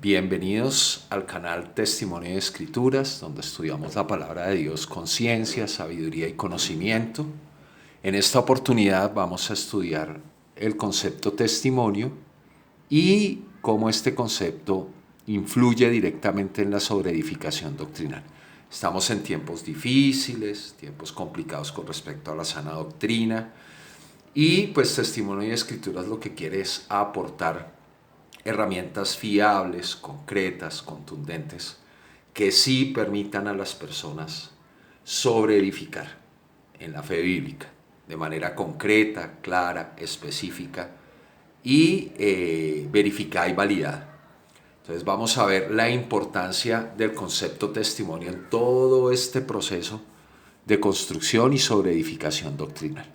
Bienvenidos al canal Testimonio de Escrituras, donde estudiamos la palabra de Dios con ciencia, sabiduría y conocimiento. En esta oportunidad vamos a estudiar el concepto testimonio y cómo este concepto influye directamente en la sobreedificación doctrinal. Estamos en tiempos difíciles, tiempos complicados con respecto a la sana doctrina, y pues Testimonio de Escrituras lo que quiere es aportar herramientas fiables, concretas, contundentes, que sí permitan a las personas sobreedificar en la fe bíblica, de manera concreta, clara, específica y verificada y validada. Entonces vamos a ver la importancia del concepto testimonio en todo este proceso de construcción y sobreedificación doctrinal.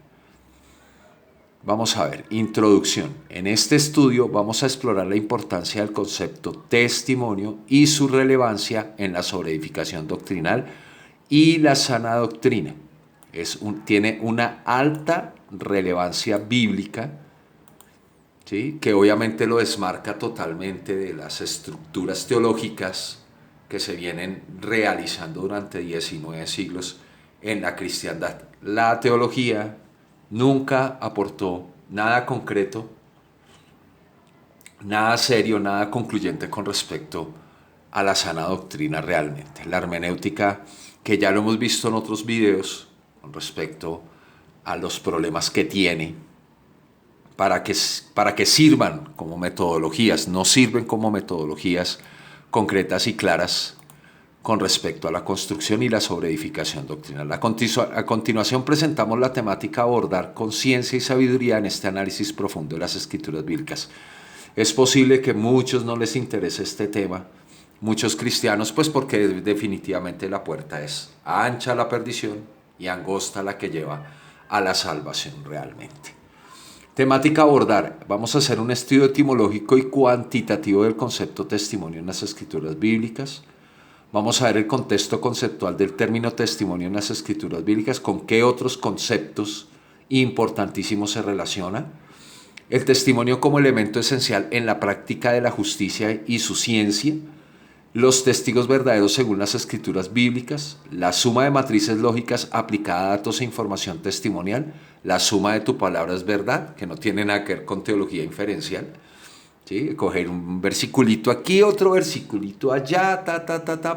Vamos a ver, introducción. En este estudio vamos a explorar la importancia del concepto testimonio y su relevancia en la sobreedificación doctrinal y la sana doctrina. Tiene una alta relevancia bíblica, ¿sí? Que obviamente lo desmarca totalmente de las estructuras teológicas que se vienen realizando durante 19 siglos en la cristiandad. La teología nunca aportó nada concreto, nada serio, nada concluyente con respecto a la sana doctrina realmente. La hermenéutica, que ya lo hemos visto en otros videos con respecto a los problemas que tiene, para que sirvan como metodologías, no sirven como metodologías concretas y claras con respecto a la construcción y la sobreedificación doctrinal. A continuación presentamos la temática a abordar con ciencia y sabiduría en este análisis profundo de las escrituras bíblicas. Es posible que a muchos no les interese este tema, muchos cristianos, pues porque definitivamente la puerta es ancha la perdición y angosta la que lleva a la salvación realmente. Temática a abordar. Vamos a hacer un estudio etimológico y cuantitativo del concepto testimonio en las escrituras bíblicas. Vamos a ver el contexto conceptual del término testimonio en las escrituras bíblicas, con qué otros conceptos importantísimos se relaciona. El testimonio como elemento esencial en la práctica de la justicia y su ciencia. Los testigos verdaderos según las escrituras bíblicas. La suma de matrices lógicas aplicada a datos e información testimonial. La suma de tu palabra es verdad, que no tiene nada que ver con teología inferencial. ¿Sí? Coger un versiculito aquí, otro versiculito allá,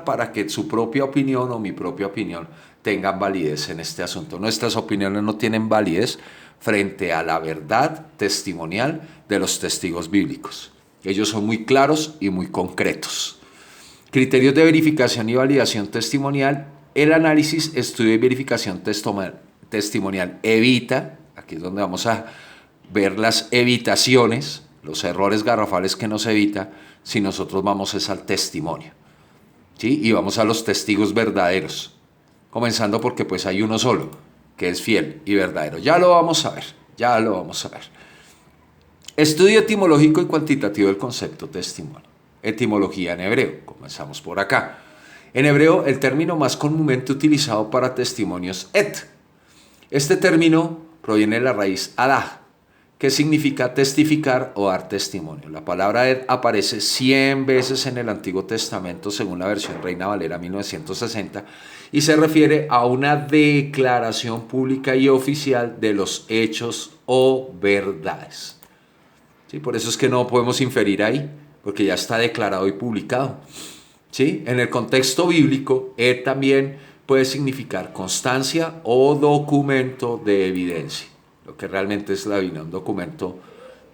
para que su propia opinión o mi propia opinión tengan validez en este asunto. Nuestras opiniones no tienen validez frente a la verdad testimonial de los testigos bíblicos. Ellos son muy claros y muy concretos. Criterios de verificación y validación testimonial. El análisis, estudio y verificación testimonial evita, aquí es donde vamos a ver las evitaciones, los errores garrafales que nos evita si nosotros vamos es al testimonio, ¿sí? Y vamos a los testigos verdaderos, comenzando porque pues hay uno solo, que es fiel y verdadero. Ya lo vamos a ver. Estudio etimológico y cuantitativo del concepto testimonio. Etimología en hebreo, comenzamos por acá. En hebreo, el término más comúnmente utilizado para testimonio es et. Este término proviene de la raíz adah, que significa testificar o dar testimonio. La palabra et aparece 100 veces en el Antiguo Testamento según la versión Reina Valera 1960 y se refiere a una declaración pública y oficial de los hechos o verdades. ¿Sí? Por eso es que no podemos inferir ahí, porque ya está declarado y publicado. ¿Sí? En el contexto bíblico, et también puede significar constancia o documento de evidencia. Lo que realmente es la Biblia, un documento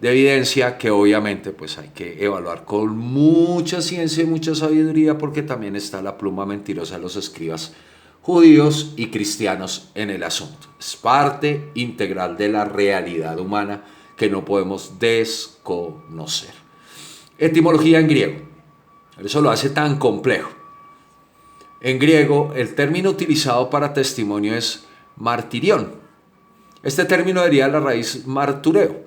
de evidencia que obviamente pues hay que evaluar con mucha ciencia y mucha sabiduría, porque también está la pluma mentirosa de los escribas judíos y cristianos en el asunto. Es parte integral de la realidad humana que no podemos desconocer. Etimología en griego. Eso lo hace tan complejo. En griego, el término utilizado para testimonio es martirión. Este término deriva de la raíz martureo,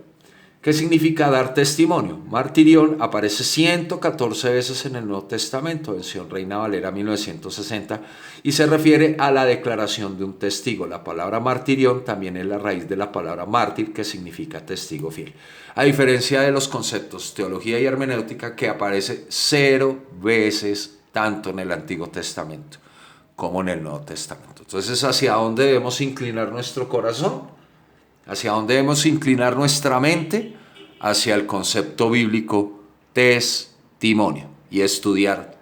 ¿Qué significa dar testimonio? Martirión aparece 114 veces en el Nuevo Testamento, versión Reina Valera 1960, y se refiere a la declaración de un testigo. La palabra martirión también es la raíz de la palabra mártir, que significa testigo fiel. A diferencia de los conceptos teología y hermenéutica, que aparece 0 veces tanto en el Antiguo Testamento como en el Nuevo Testamento. Entonces, ¿hacia dónde debemos inclinar nuestro corazón? ¿Hacia dónde debemos inclinar nuestra mente? Hacia el concepto bíblico testimonio y estudiar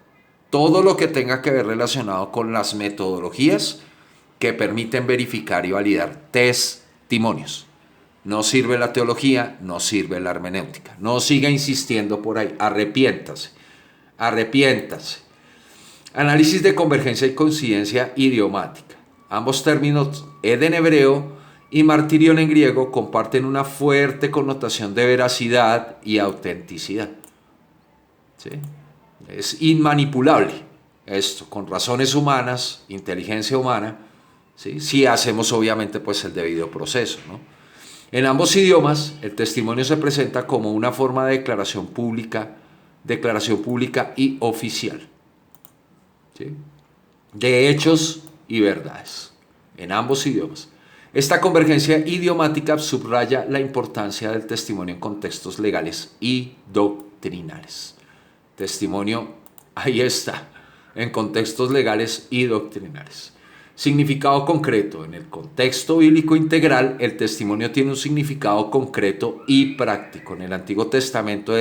todo lo que tenga que ver relacionado con las metodologías que permiten verificar y validar testimonios. No sirve la teología, no sirve la hermenéutica. No siga insistiendo por ahí. Arrepiéntase. Arrepiéntase. Análisis de convergencia y coincidencia idiomática. Ambos términos, ed en hebreo y martirión en griego, comparten una fuerte connotación de veracidad y autenticidad. ¿Sí? Es inmanipulable esto, con razones humanas, inteligencia humana, ¿sí? Si hacemos obviamente pues el debido proceso, ¿no? En ambos idiomas, el testimonio se presenta como una forma de declaración pública y oficial, ¿sí? De hechos y verdades, en ambos idiomas. Esta convergencia idiomática subraya la importancia del testimonio en contextos legales y doctrinales. Testimonio, ahí está, en contextos legales y doctrinales. Significado concreto. En el contexto bíblico integral, el testimonio tiene un significado concreto y práctico. En el Antiguo Testamento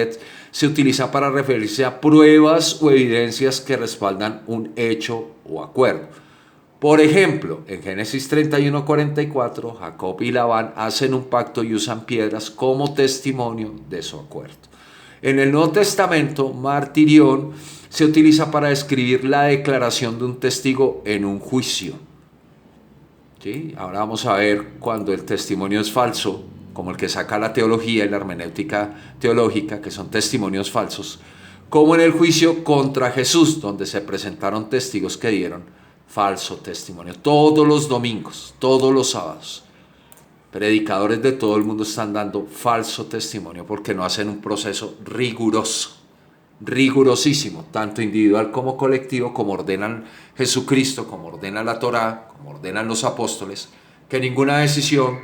se utiliza para referirse a pruebas o evidencias que respaldan un hecho o acuerdo. Por ejemplo, en Génesis 31:44, Jacob y Labán hacen un pacto y usan piedras como testimonio de su acuerdo. En el Nuevo Testamento, martirión se utiliza para describir la declaración de un testigo en un juicio. ¿Sí? Ahora vamos a ver cuando el testimonio es falso, como el que saca la teología y la hermenéutica teológica, que son testimonios falsos, como en el juicio contra Jesús, donde se presentaron testigos que dieron falso testimonio. Todos los domingos, todos los sábados, predicadores de todo el mundo están dando falso testimonio porque no hacen un proceso riguroso, rigurosísimo, tanto individual como colectivo, como ordenan Jesucristo, como ordena la Torá, como ordenan los apóstoles, que ninguna decisión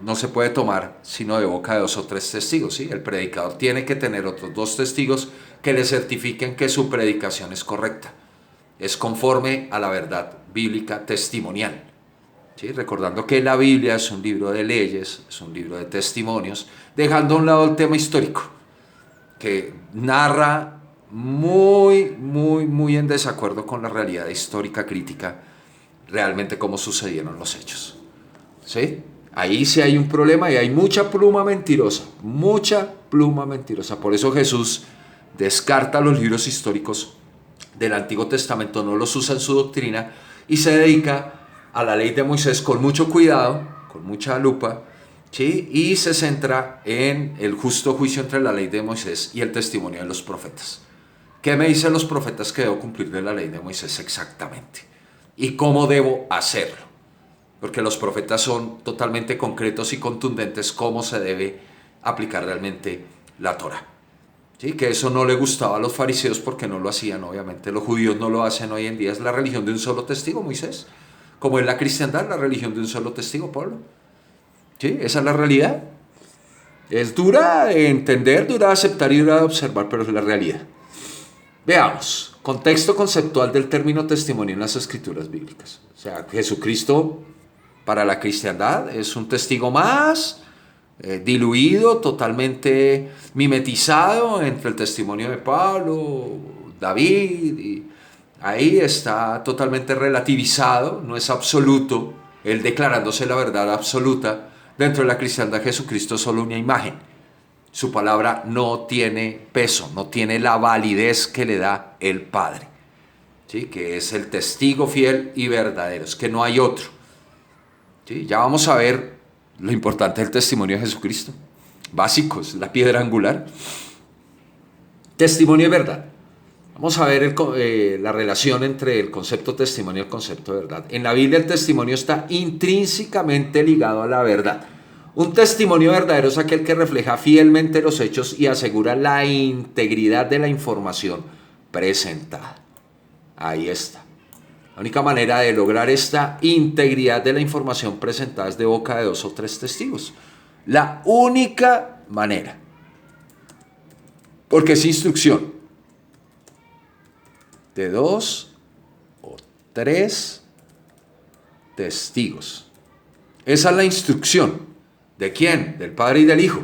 no se puede tomar sino de boca de 2 o 3 testigos, ¿sí? El predicador tiene que tener otros 2 testigos que le certifiquen que su predicación es correcta, es conforme a la verdad bíblica testimonial. ¿Sí? Recordando que la Biblia es un libro de leyes, es un libro de testimonios, dejando a un lado el tema histórico, que narra muy en desacuerdo con la realidad histórica crítica, realmente cómo sucedieron los hechos. ¿Sí? Ahí sí hay un problema y hay mucha pluma mentirosa. Por eso Jesús descarta los libros históricos del Antiguo Testamento, no los usa en su doctrina y se dedica a la ley de Moisés con mucho cuidado, con mucha lupa, ¿sí? Y se centra en el justo juicio entre la ley de Moisés y el testimonio de los profetas. ¿Qué me dicen los profetas que debo cumplir de la ley de Moisés exactamente? ¿Y cómo debo hacerlo? Porque los profetas son totalmente concretos y contundentes cómo se debe aplicar realmente la Torá. ¿Sí? Que eso no le gustaba a los fariseos porque no lo hacían, obviamente. Los judíos no lo hacen hoy en día. Es la religión de un solo testigo, Moisés. Como es la cristiandad, la religión de un solo testigo, Pablo. ¿Sí? Esa es la realidad. Es dura de entender, dura de aceptar y dura de observar, pero es la realidad. Veamos. Contexto conceptual del término testimonio en las escrituras bíblicas. O sea, Jesucristo para la cristiandad es un testigo más, diluido, totalmente mimetizado entre el testimonio de Pablo, David, y ahí está totalmente relativizado, no es absoluto, él declarándose la verdad absoluta. Dentro de la cristiandad, Jesucristo es solo una imagen. Su palabra no tiene peso, no tiene la validez que le da el Padre, ¿sí? Que es el testigo fiel y verdadero, es que no hay otro. ¿Sí? Ya vamos a ver lo importante del testimonio de Jesucristo. Básicos, la piedra angular. Testimonio y verdad. Vamos a ver la relación entre el concepto testimonio y el concepto de verdad. En la Biblia el testimonio está intrínsecamente ligado a la verdad. Un testimonio verdadero es aquel que refleja fielmente los hechos y asegura la integridad de la información presentada. Ahí está. La única manera de lograr esta integridad de la información presentada es de boca de 2 o 3 testigos. La única manera. Porque es instrucción de 2 o 3 testigos. Esa es la instrucción. ¿De quién? Del Padre y del Hijo.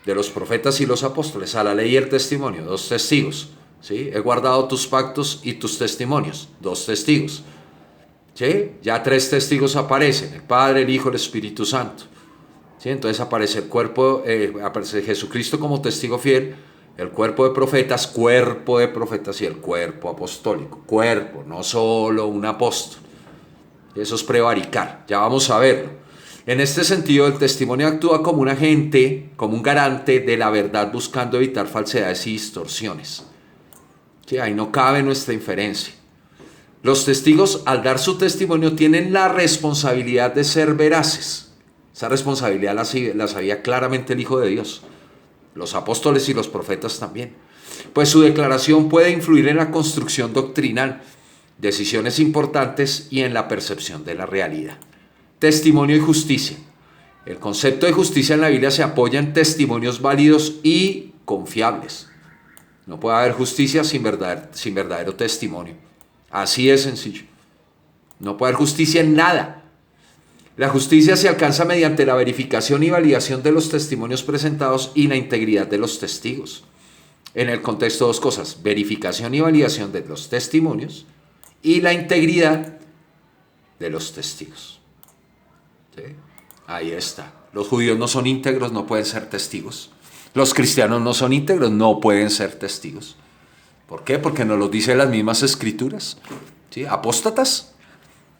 De los profetas y los apóstoles. A la ley y el testimonio. 2 testigos. ¿Sí? He guardado tus pactos y tus testimonios. 2 testigos. ¿Sí? Ya 3 testigos aparecen. El Padre, el Hijo, el Espíritu Santo. ¿Sí? Entonces aparece el cuerpo, aparece Jesucristo como testigo fiel, el cuerpo de profetas y el cuerpo apostólico. Cuerpo, no solo un apóstol. Eso es prevaricar, ya vamos a verlo. En este sentido, el testimonio actúa como un agente, como un garante de la verdad, buscando evitar falsedades y distorsiones. ¿Sí? Ahí no cabe nuestra inferencia. Los testigos, al dar su testimonio, tienen la responsabilidad de ser veraces. Esa responsabilidad la sabía claramente el Hijo de Dios. Los apóstoles y los profetas también. Pues su declaración puede influir en la construcción doctrinal, decisiones importantes y en la percepción de la realidad. Testimonio y justicia. El concepto de justicia en la Biblia se apoya en testimonios válidos y confiables. No puede haber justicia sin verdadero testimonio. Así de sencillo. No puede haber justicia en nada. La justicia se alcanza mediante la verificación y validación de los testimonios presentados y la integridad de los testigos. En el contexto, 2 cosas: verificación y validación de los testimonios y la integridad de los testigos. ¿Sí? Ahí está. Los judíos no son íntegros, no pueden ser testigos. Los cristianos no son íntegros, no pueden ser testigos. ¿Por qué? Porque nos lo dicen las mismas escrituras. ¿Sí? Apóstatas,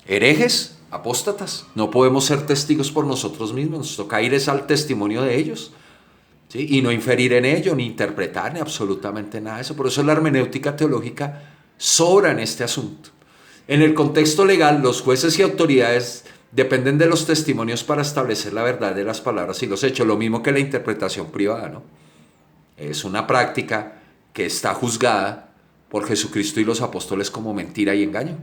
herejes, apóstatas. No podemos ser testigos por nosotros mismos. Nos toca ir al testimonio de ellos. ¿Sí? Y no inferir en ello, ni interpretar, ni absolutamente nada de eso. Por eso la hermenéutica teológica sobra en este asunto. En el contexto legal, los jueces y autoridades dependen de los testimonios para establecer la verdad de las palabras y los hechos. Lo mismo que la interpretación privada, ¿no? Es una práctica que está juzgada por Jesucristo y los apóstoles como mentira y engaño.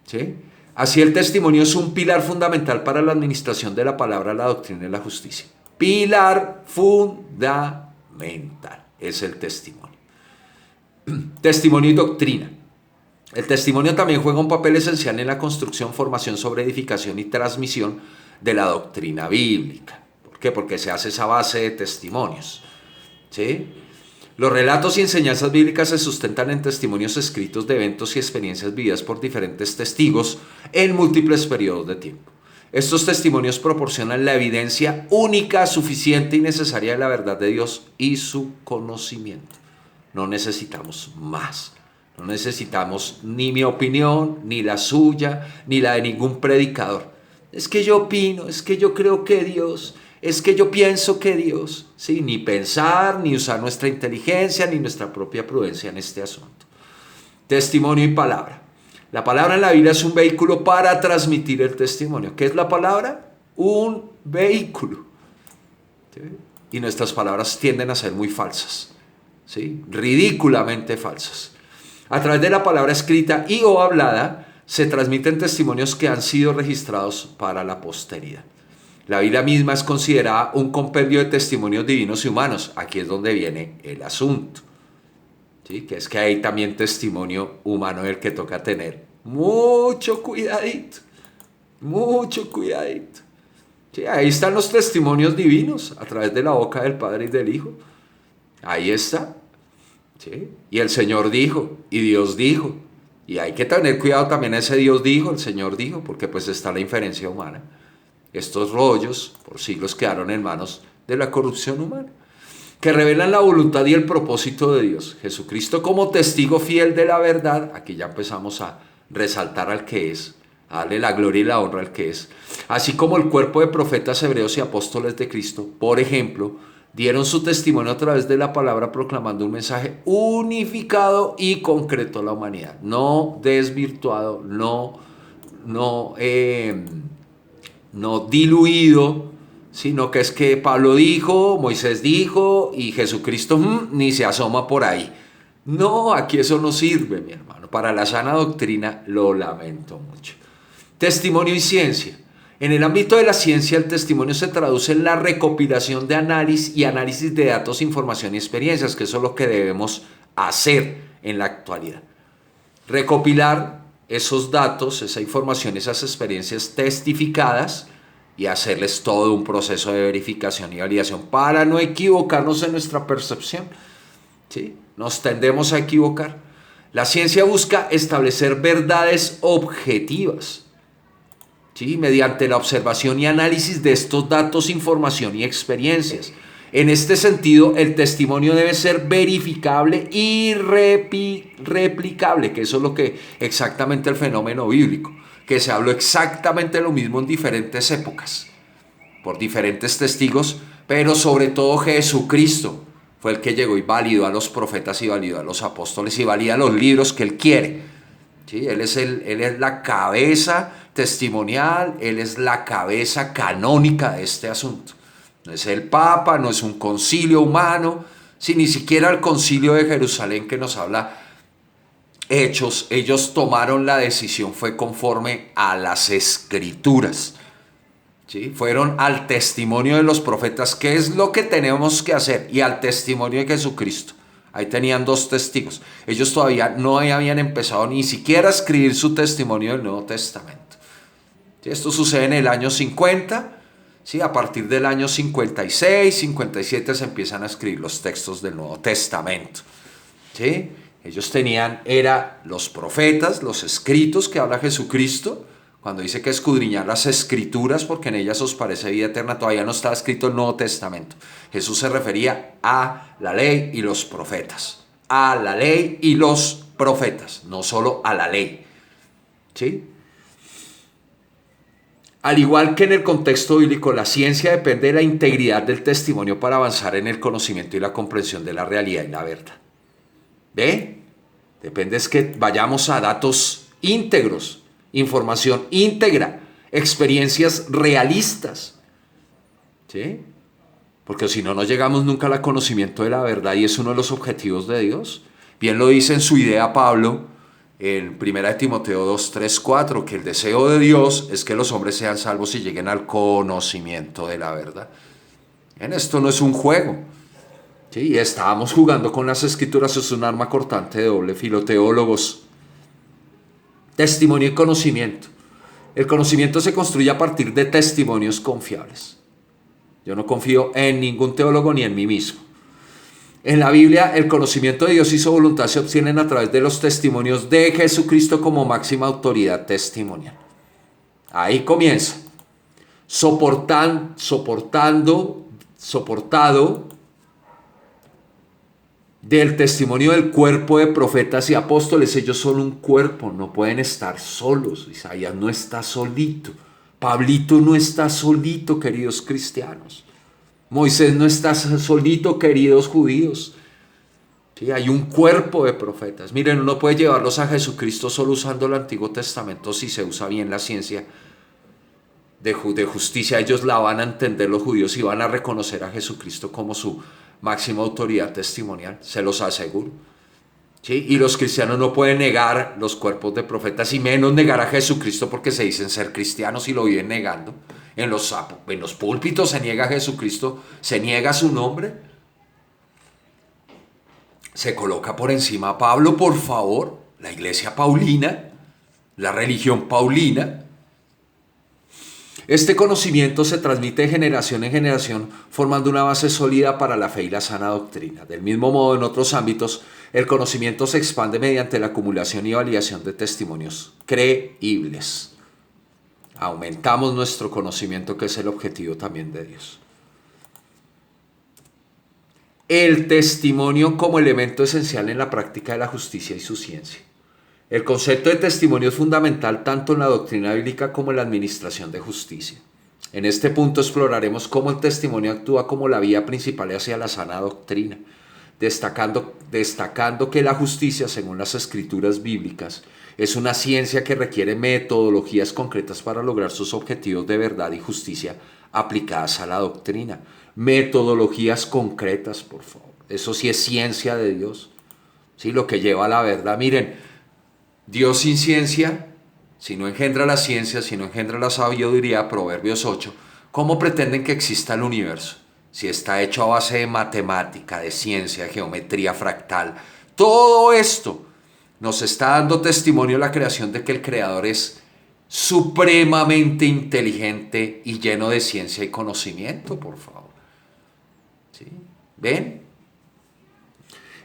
¿Sí? Así el testimonio es un pilar fundamental para la administración de la palabra, la doctrina y la justicia. Pilar fundamental es el testimonio. Testimonio y doctrina. El testimonio también juega un papel esencial en la construcción, formación sobre edificación y transmisión de la doctrina bíblica. ¿Por qué? Porque se hace esa base de testimonios. ¿Sí? Los relatos y enseñanzas bíblicas se sustentan en testimonios escritos de eventos y experiencias vividas por diferentes testigos en múltiples periodos de tiempo. Estos testimonios proporcionan la evidencia única, suficiente y necesaria de la verdad de Dios y su conocimiento. No necesitamos más. No necesitamos ni mi opinión, ni la suya, ni la de ningún predicador. Es que yo opino, es que yo creo que Dios, es que yo pienso que Dios. ¿Sí? Ni pensar, ni usar nuestra inteligencia, ni nuestra propia prudencia en este asunto. Testimonio y palabra. La palabra en la Biblia es un vehículo para transmitir el testimonio. ¿Qué es la palabra? Un vehículo. ¿Sí? Y nuestras palabras tienden a ser muy falsas. ¿Sí? Ridículamente falsas. A través de la palabra escrita y o hablada se transmiten testimonios que han sido registrados para la posteridad. La Biblia misma es considerada un compendio de testimonios divinos y humanos. Aquí es donde viene el asunto. ¿Sí? Que es que hay también testimonio humano del que toca tener mucho cuidadito. Mucho cuidadito. ¿Sí? Ahí están los testimonios divinos a través de la boca del Padre y del Hijo. Ahí está. ¿Sí? Y el Señor dijo, y Dios dijo, y hay que tener cuidado también ese Dios dijo, el Señor dijo, porque pues está la inferencia humana. Estos rollos por siglos quedaron en manos de la corrupción humana, que revelan la voluntad y el propósito de Dios. Jesucristo como testigo fiel de la verdad, aquí ya empezamos a resaltar al que es, a darle la gloria y la honra al que es, así como el cuerpo de profetas hebreos y apóstoles de Cristo, por ejemplo, dieron su testimonio a través de la palabra proclamando un mensaje unificado y concreto a la humanidad, no desvirtuado, no diluido, sino que es que Pablo dijo, Moisés dijo y Jesucristo ni se asoma por ahí. No, aquí eso no sirve, mi hermano. Para la sana doctrina lo lamento mucho. Testimonio y ciencia. En el ámbito de la ciencia, el testimonio se traduce en la recopilación de análisis de datos, información y experiencias, que eso es lo que debemos hacer en la actualidad. Recopilar esos datos, esa información, esas experiencias testificadas y hacerles todo un proceso de verificación y validación para no equivocarnos en nuestra percepción. ¿Sí? Nos tendemos a equivocar. La ciencia busca establecer verdades objetivas, ¿sí? Mediante la observación y análisis de estos datos, información y experiencias. En este sentido, el testimonio debe ser verificable y replicable, que eso es lo que exactamente el fenómeno bíblico, que se habló exactamente lo mismo en diferentes épocas, por diferentes testigos, pero sobre todo Jesucristo fue el que llegó y validó a los profetas y validó a los apóstoles y valida los libros que él quiere. ¿Sí? Él es la cabeza testimonial, él es la cabeza canónica de este asunto. No es el Papa, no es un concilio humano, si ni siquiera el concilio de Jerusalén que nos habla Hechos, ellos tomaron la decisión, fue conforme a las Escrituras. ¿Sí? Fueron al testimonio de los profetas, ¿qué es lo que tenemos que hacer? Y al testimonio de Jesucristo. Ahí tenían dos testigos. Ellos todavía no habían empezado ni siquiera a escribir su testimonio del Nuevo Testamento. ¿Sí? Esto sucede en el año 50. ¿Sí? A partir del año 56, 57 se empiezan a escribir los textos del Nuevo Testamento. ¿Sí? Ellos tenían, los profetas, los escritos que habla Jesucristo, cuando dice que escudriñar las escrituras porque en ellas os parece vida eterna, todavía no estaba escrito el Nuevo Testamento. Jesús se refería a la ley y los profetas. A la ley y los profetas, no solo a la ley. ¿Sí? Al igual que en el contexto bíblico, la ciencia depende de la integridad del testimonio para avanzar en el conocimiento y la comprensión de la realidad y la verdad. ¿Ve? Depende es que vayamos a datos íntegros, información íntegra, experiencias realistas. ¿Sí? Porque si no, no llegamos nunca al conocimiento de la verdad y es uno de los objetivos de Dios. Bien lo dice en su idea Pablo, en 1 Timoteo 2, 3, 4, que el deseo de Dios es que los hombres sean salvos y lleguen al conocimiento de la verdad. En esto no es un juego. ¿Sí? Y estábamos jugando con las escrituras, es un arma cortante de doble filo, teólogos. Testimonio y conocimiento. El conocimiento se construye a partir de testimonios confiables. Yo no confío en ningún teólogo ni en mí mismo. En la Biblia, el conocimiento de Dios y su voluntad se obtienen a través de los testimonios de Jesucristo como máxima autoridad testimonial. Ahí comienza. Soportado del testimonio del cuerpo de profetas y apóstoles. Ellos son un cuerpo, no pueden estar solos. Isaías no está solito. Pablito no está solito, queridos cristianos. Moisés no está solito, queridos judíos. ¿Sí? Hay un cuerpo de profetas. Miren, uno puede llevarlos a Jesucristo solo usando el Antiguo Testamento si se usa bien la ciencia de justicia. Ellos la van a entender, los judíos, y van a reconocer a Jesucristo como su máxima autoridad testimonial, se los aseguro. ¿Sí? Y los cristianos no pueden negar los cuerpos de profetas y menos negar a Jesucristo porque se dicen ser cristianos y lo viven negando. En los púlpitos se niega a Jesucristo, se niega su nombre. Se coloca por encima a Pablo, por favor, la iglesia paulina, la religión paulina. Este conocimiento se transmite de generación en generación, formando una base sólida para la fe y la sana doctrina. Del mismo modo, en otros ámbitos, el conocimiento se expande mediante la acumulación y validación de testimonios creíbles. Aumentamos nuestro conocimiento, que es el objetivo también de Dios. El testimonio como elemento esencial en la práctica de la justicia y su ciencia. El concepto de testimonio es fundamental tanto en la doctrina bíblica como en la administración de justicia. En este punto exploraremos cómo el testimonio actúa como la vía principal hacia la sana doctrina. destacando que la justicia, según las escrituras bíblicas, es una ciencia que requiere metodologías concretas para lograr sus objetivos de verdad y justicia aplicadas a la doctrina. Metodologías concretas, por favor. Eso sí es ciencia de Dios. ¿Sí? Lo que lleva a la verdad. Miren, Dios sin ciencia, si no engendra la ciencia, si no engendra la sabiduría, Proverbios 8, ¿cómo pretenden que exista el universo? Si está hecho a base de matemática, de ciencia, de geometría fractal. Todo esto nos está dando testimonio de la creación de que el Creador es supremamente inteligente y lleno de ciencia y conocimiento, por favor. ¿Sí? ¿Ven?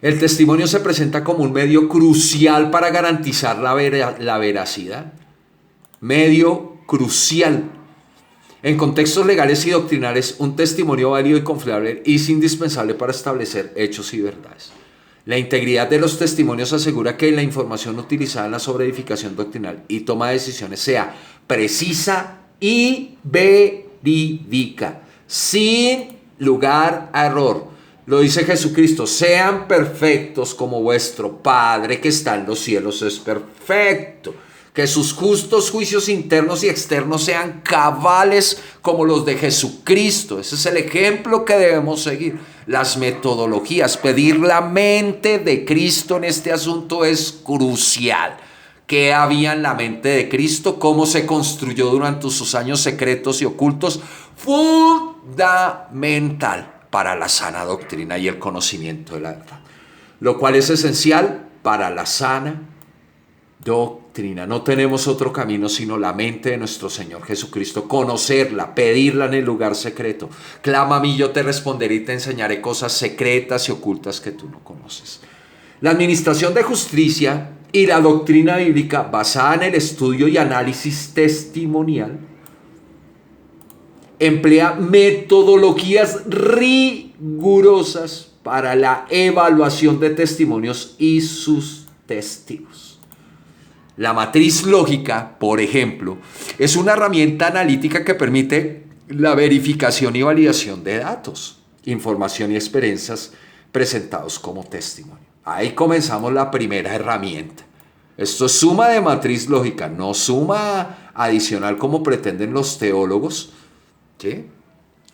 El testimonio se presenta como un medio crucial para garantizar la veracidad. Medio crucial. En contextos legales y doctrinales, un testimonio válido y confiable es indispensable para establecer hechos y verdades. La integridad de los testimonios asegura que la información utilizada en la sobreedificación doctrinal y toma de decisiones sea precisa y verídica, sin lugar a error. Lo dice Jesucristo: sean perfectos como vuestro Padre que está en los cielos es perfecto. Que sus justos juicios internos y externos sean cabales como los de Jesucristo. Ese es el ejemplo que debemos seguir. Las metodologías, pedir la mente de Cristo en este asunto es crucial. ¿Qué había en la mente de Cristo? ¿Cómo se construyó durante sus años secretos y ocultos? Fundamental para la sana doctrina y el conocimiento de la verdad. Lo cual es esencial para la sana doctrina. No tenemos otro camino sino la mente de nuestro Señor Jesucristo. Conocerla, pedirla en el lugar secreto. Clama a mí, yo te responderé y te enseñaré cosas secretas y ocultas que tú no conoces. La administración de justicia y la doctrina bíblica basada en el estudio y análisis testimonial emplea metodologías rigurosas para la evaluación de testimonios y sus testigos. La matriz lógica, por ejemplo, es una herramienta analítica que permite la verificación y validación de datos, información y experiencias presentados como testimonio. Ahí comenzamos la primera herramienta. Esto es suma de matriz lógica, no suma adicional como pretenden los teólogos, ¿sí?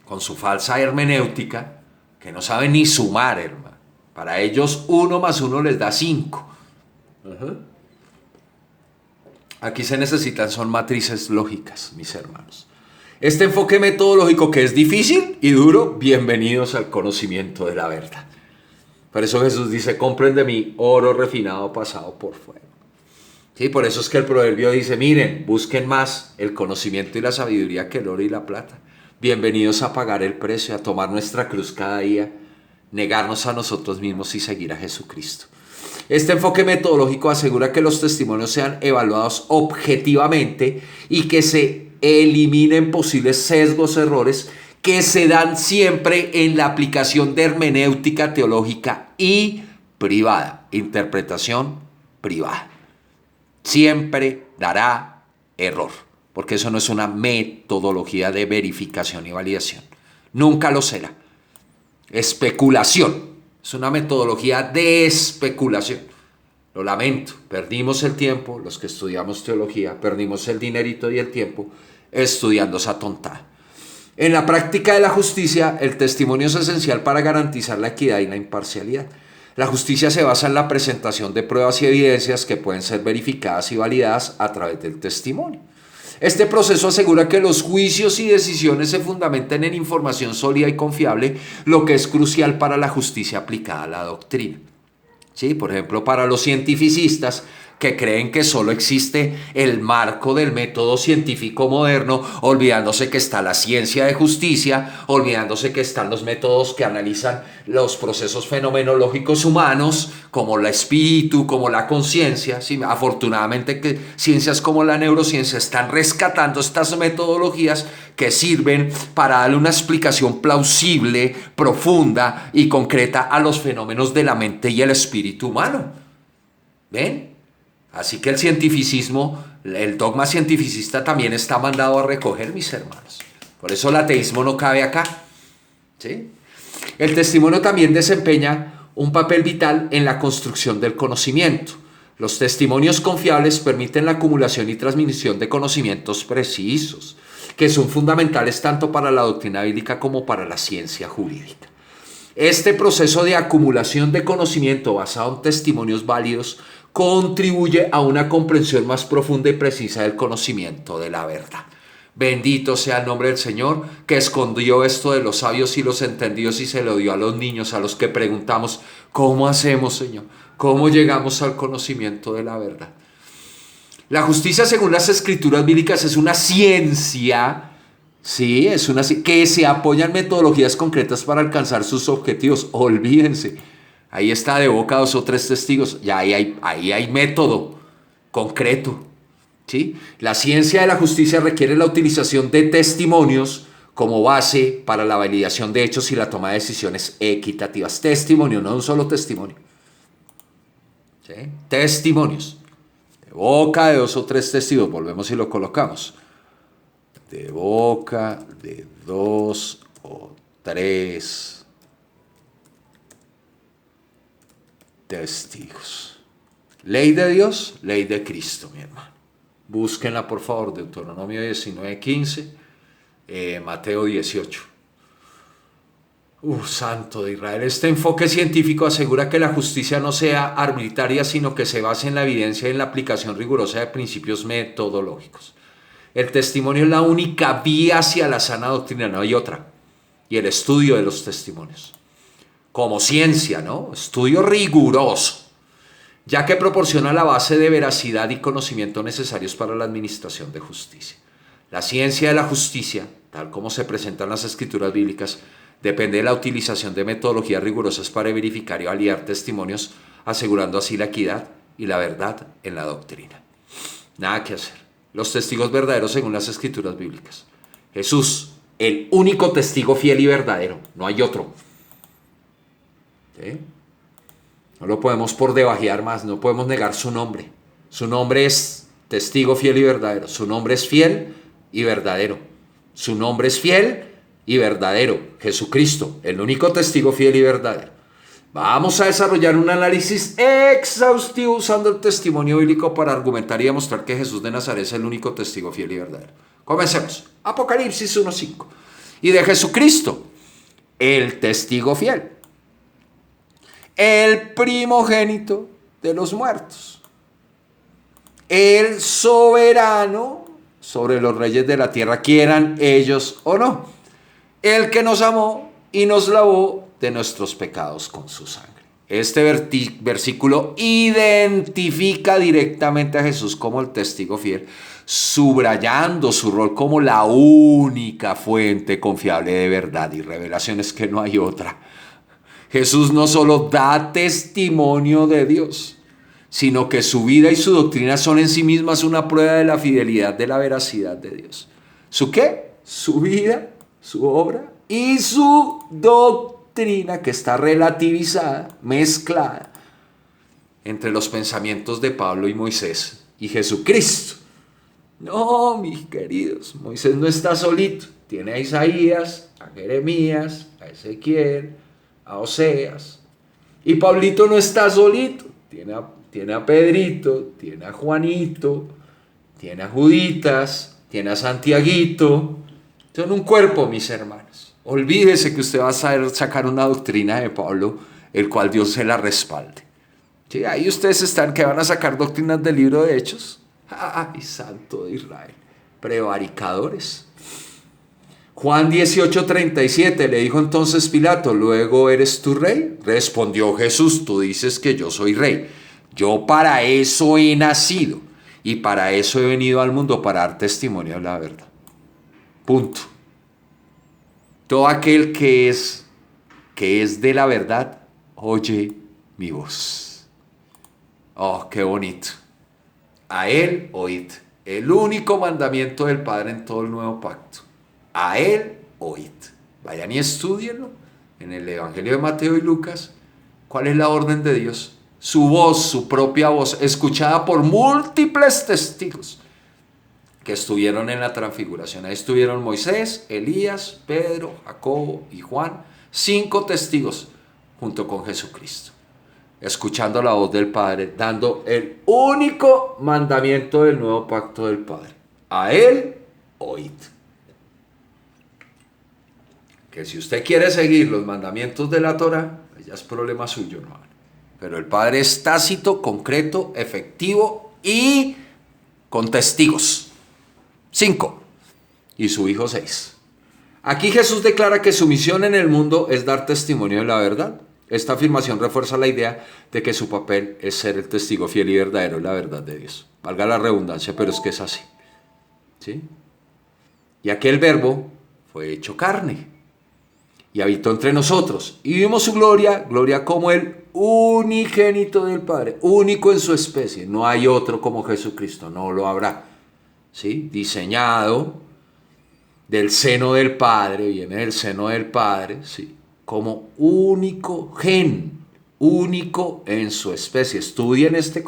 Con su falsa hermenéutica, que no saben ni sumar, hermano. Para ellos 1 más 1 les da 5. Aquí se necesitan son matrices lógicas, mis hermanos. Este enfoque metodológico que es difícil y duro, bienvenidos al conocimiento de la verdad. Por eso Jesús dice: compren de mí oro refinado pasado por fuego. Sí, por eso es que el proverbio dice: miren, busquen más el conocimiento y la sabiduría que el oro y la plata. Bienvenidos a pagar el precio, a tomar nuestra cruz cada día, negarnos a nosotros mismos y seguir a Jesucristo. Este enfoque metodológico asegura que los testimonios sean evaluados objetivamente y que se eliminen posibles sesgos, errores que se dan siempre en la aplicación de hermenéutica teológica y privada, interpretación privada. Siempre dará error, porque eso no es una metodología de verificación y validación. Nunca lo será. Especulación. Es una metodología de especulación. Lo lamento, perdimos el tiempo, los que estudiamos teología, perdimos el dinerito y el tiempo estudiando esa tontada. En la práctica de la justicia, el testimonio es esencial para garantizar la equidad y la imparcialidad. La justicia se basa en la presentación de pruebas y evidencias que pueden ser verificadas y validadas a través del testimonio. Este proceso asegura que los juicios y decisiones se fundamenten en información sólida y confiable, lo que es crucial para la justicia aplicada a la doctrina. ¿Sí? Por ejemplo, para los cientificistas que creen que solo existe el marco del método científico moderno, olvidándose que está la ciencia de justicia, olvidándose que están los métodos que analizan los procesos fenomenológicos humanos, como el espíritu, como la conciencia. ¿Sí? Afortunadamente que ciencias como la neurociencia están rescatando estas metodologías que sirven para darle una explicación plausible, profunda y concreta a los fenómenos de la mente y el espíritu humano. ¿Ven? Así que el cientificismo, el dogma cientificista también está mandado a recoger, mis hermanos. Por eso el ateísmo no cabe acá. ¿Sí? El testimonio también desempeña un papel vital en la construcción del conocimiento. Los testimonios confiables permiten la acumulación y transmisión de conocimientos precisos, que son fundamentales tanto para la doctrina bíblica como para la ciencia jurídica. Este proceso de acumulación de conocimiento basado en testimonios válidos contribuye a una comprensión más profunda y precisa del conocimiento de la verdad. Bendito sea el nombre del Señor, que escondió esto de los sabios y los entendidos y se lo dio a los niños, a los que preguntamos, ¿cómo hacemos, Señor? ¿Cómo llegamos al conocimiento de la verdad? La justicia, según las escrituras bíblicas, es una ciencia, sí, que se apoya en metodologías concretas para alcanzar sus objetivos. Olvídense, ahí está de boca 2 o 3 testigos, ya ahí hay método concreto. ¿Sí? La ciencia de la justicia requiere la utilización de testimonios como base para la validación de hechos y la toma de decisiones equitativas. Testimonio, no un solo testimonio. ¿Sí? Testimonios. De boca de 2 o 3 testigos, volvemos y lo colocamos. De boca de 2 o 3 testigos. Ley de Dios, ley de Cristo, mi hermano. Búsquenla, por favor, Deuteronomio 19:15, Mateo 18. Santo de Israel. Este enfoque científico asegura que la justicia no sea arbitraria, sino que se base en la evidencia y en la aplicación rigurosa de principios metodológicos. El testimonio es la única vía hacia la sana doctrina, no hay otra. Y el estudio de los testimonios. Como ciencia, ¿no? Estudio riguroso, ya que proporciona la base de veracidad y conocimiento necesarios para la administración de justicia. La ciencia de la justicia, tal como se presenta en las escrituras bíblicas, depende de la utilización de metodologías rigurosas para verificar y validar testimonios, asegurando así la equidad y la verdad en la doctrina. Nada que hacer. Los testigos verdaderos según las escrituras bíblicas. Jesús, el único testigo fiel y verdadero, no hay otro. ¿Sí? No lo podemos por debajear más, no podemos negar su nombre. Su nombre es testigo fiel y verdadero. Su nombre es fiel y verdadero. Su nombre es fiel y verdadero. Jesucristo, el único testigo fiel y verdadero. Vamos a desarrollar un análisis exhaustivo usando el testimonio bíblico para argumentar y demostrar que Jesús de Nazaret es el único testigo fiel y verdadero. Comencemos. Apocalipsis 1:5. Y de Jesucristo, el testigo fiel, el primogénito de los muertos, el soberano sobre los reyes de la tierra, quieran ellos o no, el que nos amó y nos lavó de nuestros pecados con su sangre. Este versículo identifica directamente a Jesús como el testigo fiel, subrayando su rol como la única fuente confiable de verdad y revelaciones, que no hay otra. Jesús no solo da testimonio de Dios, sino que su vida y su doctrina son en sí mismas una prueba de la fidelidad, de la veracidad de Dios. ¿Su qué? Su vida, su obra y su doctrina, que está relativizada, mezclada entre los pensamientos de Pablo y Moisés y Jesucristo. No, mis queridos, Moisés no está solito. Tiene a Isaías, a Jeremías, a Ezequiel, a Oseas. Y Pablito no está solito. Tiene a Pedrito, tiene a Juanito, tiene a Juditas, tiene a Santiaguito. Son un cuerpo, mis hermanos. Olvídese que usted va a sacar una doctrina de Pablo, el cual Dios se la respalde. ¿Sí? Ahí ustedes están que van a sacar doctrinas del libro de Hechos. ¡Ay, santo de Israel! Prevaricadores. Juan 18:37, le dijo entonces Pilato, ¿luego eres tú rey? Respondió Jesús, tú dices que yo soy rey. Yo para eso he nacido y para eso he venido al mundo, para dar testimonio de la verdad. Punto. Todo aquel que es de la verdad, oye mi voz. Oh, qué bonito. A él oíd. El único mandamiento del Padre en todo el nuevo pacto. A él oíd. Vayan y estudienlo en el Evangelio de Mateo y Lucas. ¿Cuál es la orden de Dios? Su voz, su propia voz, escuchada por múltiples testigos que estuvieron en la transfiguración. Ahí estuvieron Moisés, Elías, Pedro, Jacobo y Juan. 5 testigos. junto con Jesucristo, escuchando la voz del Padre, dando el único mandamiento del nuevo pacto del Padre. A Él oíd. Que si usted quiere seguir los mandamientos de la Torá, pues ya es problema suyo, hermano. Pero el Padre es tácito, concreto, efectivo y con testigos. 5. Y su Hijo 6. Aquí Jesús declara que su misión en el mundo es dar testimonio de la verdad. Esta afirmación refuerza la idea de que su papel es ser el testigo fiel y verdadero de la verdad de Dios. Valga la redundancia, pero es que es así. ¿Sí? Y aquel verbo fue hecho carne y habitó entre nosotros. Y vimos su gloria, gloria como el unigénito del Padre, único en su especie. No hay otro como Jesucristo, no lo habrá. ¿Sí? Diseñado del seno del Padre, viene del seno del Padre, ¿sí? Como único gen, único en su especie. Estudien este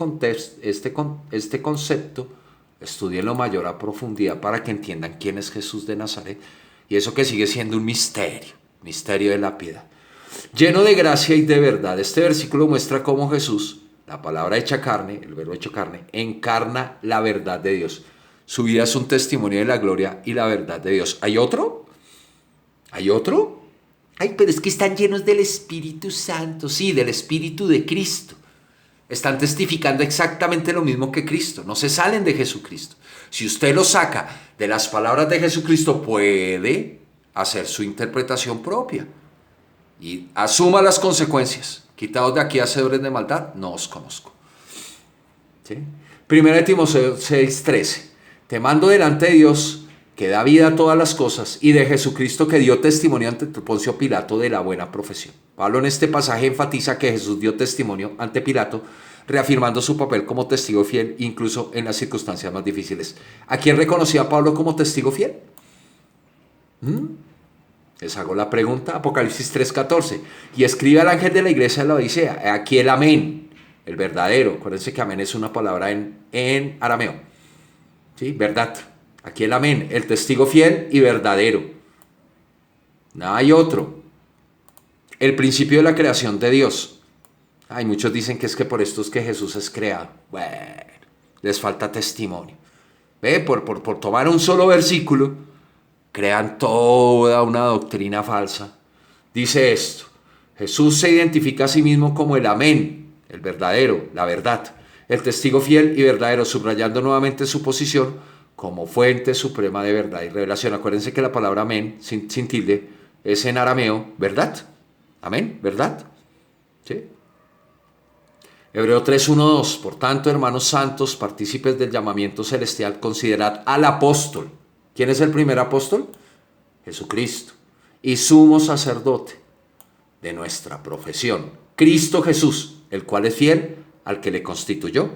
concepto, estudienlo mayor a profundidad para que entiendan quién es Jesús de Nazaret. Y eso que sigue siendo un misterio de la piedad. Lleno de gracia y de verdad. Este versículo muestra cómo Jesús, la palabra hecha carne, el verbo hecho carne, encarna la verdad de Dios. Su vida es un testimonio de la gloria y la verdad de Dios. ¿Hay otro? ¿Hay otro? Ay, pero es que están llenos del Espíritu Santo. Sí, del Espíritu de Cristo. Están testificando exactamente lo mismo que Cristo. No se salen de Jesucristo. Si usted lo saca de las palabras de Jesucristo, puede hacer su interpretación propia. Y asuma las consecuencias. Quitados de aquí, hacedores de maldad, no os conozco. ¿Sí? 1 Timoteo 6:13. Te mando delante de Dios, que da vida a todas las cosas, y de Jesucristo, que dio testimonio ante Poncio Pilato de la buena profesión. Pablo en este pasaje enfatiza que Jesús dio testimonio ante Pilato, reafirmando su papel como testigo fiel, incluso en las circunstancias más difíciles. ¿A quién reconocía Pablo como testigo fiel? Les hago la pregunta. Apocalipsis 3:14. Y escribe al ángel de la iglesia de la Odisea. Aquí el amén, el verdadero. Acuérdense que amén es una palabra en arameo. ¿Sí? Verdad. Aquí el amén, el testigo fiel y verdadero. No hay otro. El principio de la creación de Dios. Hay muchos dicen que es que por esto es que Jesús es creado. Bueno, les falta testimonio. ¿Ve? Por tomar un solo versículo, crean toda una doctrina falsa. Dice esto: Jesús se identifica a sí mismo como el amén, el verdadero, la verdad, el testigo fiel y verdadero, subrayando nuevamente su posición como fuente suprema de verdad y revelación. Acuérdense que la palabra amén, sin tilde, es en arameo, verdad. Amén, verdad. ¿Sí? Hebreo 3:1-2. Por tanto, hermanos santos, partícipes del llamamiento celestial, considerad al apóstol. ¿Quién es el primer apóstol? Jesucristo. Y sumo sacerdote de nuestra profesión, Cristo Jesús, el cual es fiel al que le constituyó,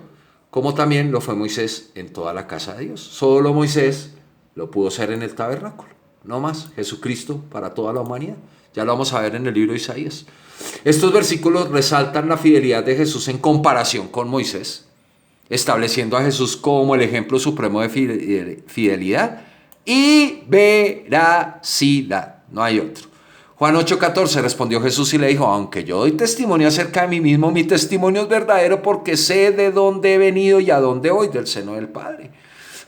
como también lo fue Moisés en toda la casa de Dios. Solo Moisés lo pudo ser en el tabernáculo, no más. Jesucristo para toda la humanidad. Ya lo vamos a ver en el libro de Isaías. Estos versículos resaltan la fidelidad de Jesús en comparación con Moisés, estableciendo a Jesús como el ejemplo supremo de fidelidad y veracidad. No hay otro. Juan 8:14, respondió Jesús y le dijo: aunque yo doy testimonio acerca de mí mismo, mi testimonio es verdadero, porque sé de dónde he venido y a dónde voy, del seno del Padre.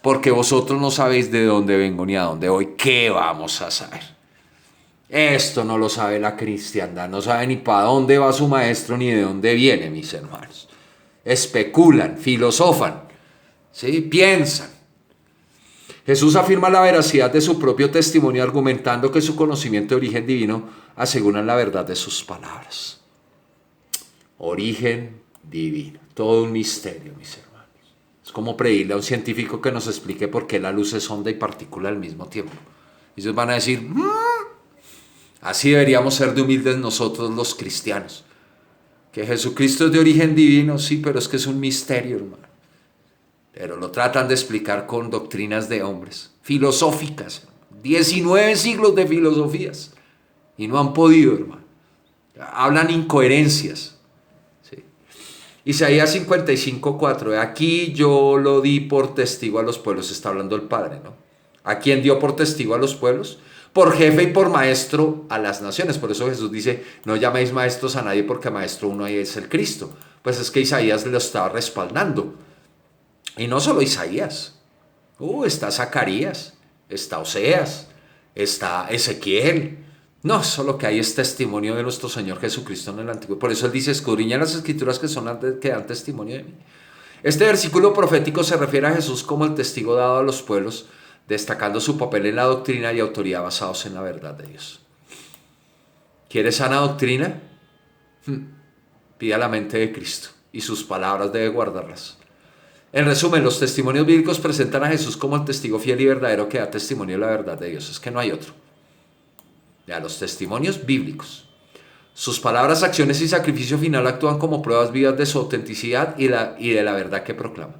Porque vosotros no sabéis de dónde vengo ni a dónde voy. ¿Qué vamos a saber? Esto no lo sabe la cristiandad, no sabe ni para dónde va su maestro ni de dónde viene, mis hermanos. Especulan, filosofan, ¿sí? Piensan. Jesús afirma la veracidad de su propio testimonio, argumentando que su conocimiento de origen divino asegura la verdad de sus palabras. Origen divino, todo un misterio, mis hermanos. Es como pedirle a un científico que nos explique por qué la luz es onda y partícula al mismo tiempo. Y ellos van a decir: así deberíamos ser de humildes nosotros los cristianos. Que Jesucristo es de origen divino, sí, pero es que es un misterio, hermano. Pero lo tratan de explicar con doctrinas de hombres, filosóficas, 19 siglos de filosofías, y no han podido, hermano. Hablan incoherencias. ¿Sí? Isaías 55:4, aquí yo lo di por testigo a los pueblos, está hablando el Padre, ¿no? ¿A quién dio por testigo a los pueblos? por jefe y por maestro a las naciones. Por eso Jesús dice, no llaméis maestros a nadie porque maestro uno ahí es el Cristo. Pues es que Isaías lo estaba respaldando. Y no solo Isaías. Está Zacarías, está Oseas, está Ezequiel. No, solo que hay es testimonio de nuestro Señor Jesucristo en el Antiguo. Por eso Él dice, escudriña las Escrituras que dan testimonio de mí. Este versículo profético se refiere a Jesús como el testigo dado a los pueblos, destacando su papel en la doctrina y autoridad basados en la verdad de Dios. ¿Quieres sana doctrina? Pida la mente de Cristo y sus palabras debe guardarlas. En resumen, los testimonios bíblicos presentan a Jesús como el testigo fiel y verdadero que da testimonio de la verdad de Dios. Es que no hay otro. Ya, los testimonios bíblicos. Sus palabras, acciones y sacrificio final actúan como pruebas vivas de su autenticidad y de la verdad que proclama.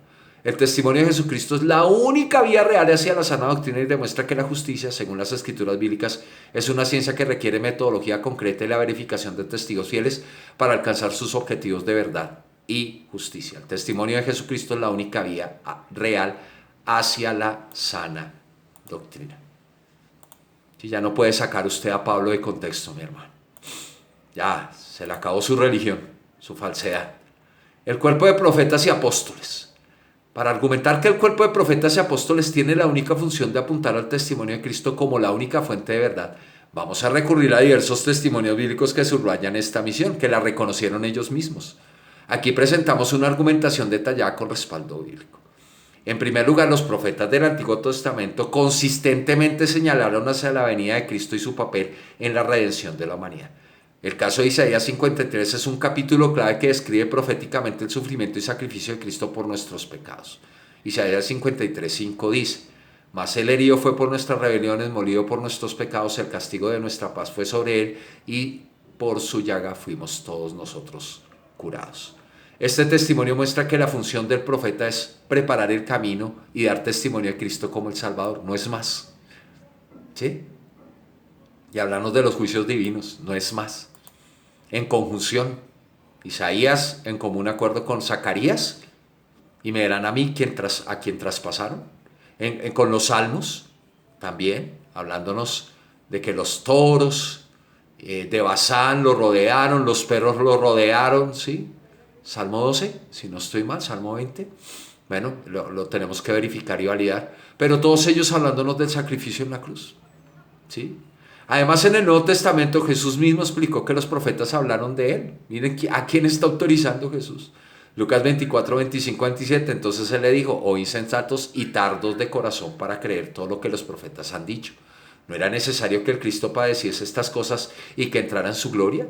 El testimonio de Jesucristo es la única vía real hacia la sana doctrina y demuestra que la justicia, según las escrituras bíblicas, es una ciencia que requiere metodología concreta y la verificación de testigos fieles para alcanzar sus objetivos de verdad y justicia. El testimonio de Jesucristo es la única vía real hacia la sana doctrina. Si ya no puede sacar usted a Pablo de contexto, mi hermano. Ya se le acabó su religión, su falsedad. El cuerpo de profetas y apóstoles. Para argumentar que el cuerpo de profetas y apóstoles tiene la única función de apuntar al testimonio de Cristo como la única fuente de verdad, vamos a recurrir a diversos testimonios bíblicos que subrayan esta misión, que la reconocieron ellos mismos. Aquí presentamos una argumentación detallada con respaldo bíblico. En primer lugar, los profetas del Antiguo Testamento consistentemente señalaron hacia la venida de Cristo y su papel en la redención de la humanidad. El caso de Isaías 53 es un capítulo clave que describe proféticamente el sufrimiento y sacrificio de Cristo por nuestros pecados. Isaías 53:5 dice, mas él herido fue por nuestras rebeliones, molido por nuestros pecados, el castigo de nuestra paz fue sobre él y por su llaga fuimos todos nosotros curados. Este testimonio muestra que la función del profeta es preparar el camino y dar testimonio de Cristo como el Salvador, no es más. ¿Sí? Y hablarnos de los juicios divinos, no es más. En conjunción, Isaías en común acuerdo con Zacarías, y me verán a mí a quien traspasaron. Con los salmos, también, hablándonos de que los toros de Basán lo rodearon, los perros lo rodearon, ¿sí? Salmo 12, si no estoy mal, Salmo 20. Bueno, lo tenemos que verificar y validar. Pero todos ellos hablándonos del sacrificio en la cruz, ¿sí? Además, en el Nuevo Testamento Jesús mismo explicó que los profetas hablaron de él. Miren a quién está autorizando Jesús. Lucas 24, 25, 27. Entonces él le dijo, oh insensatos y tardos de corazón para creer todo lo que los profetas han dicho. ¿No era necesario que el Cristo padeciese estas cosas y que entrara en su gloria?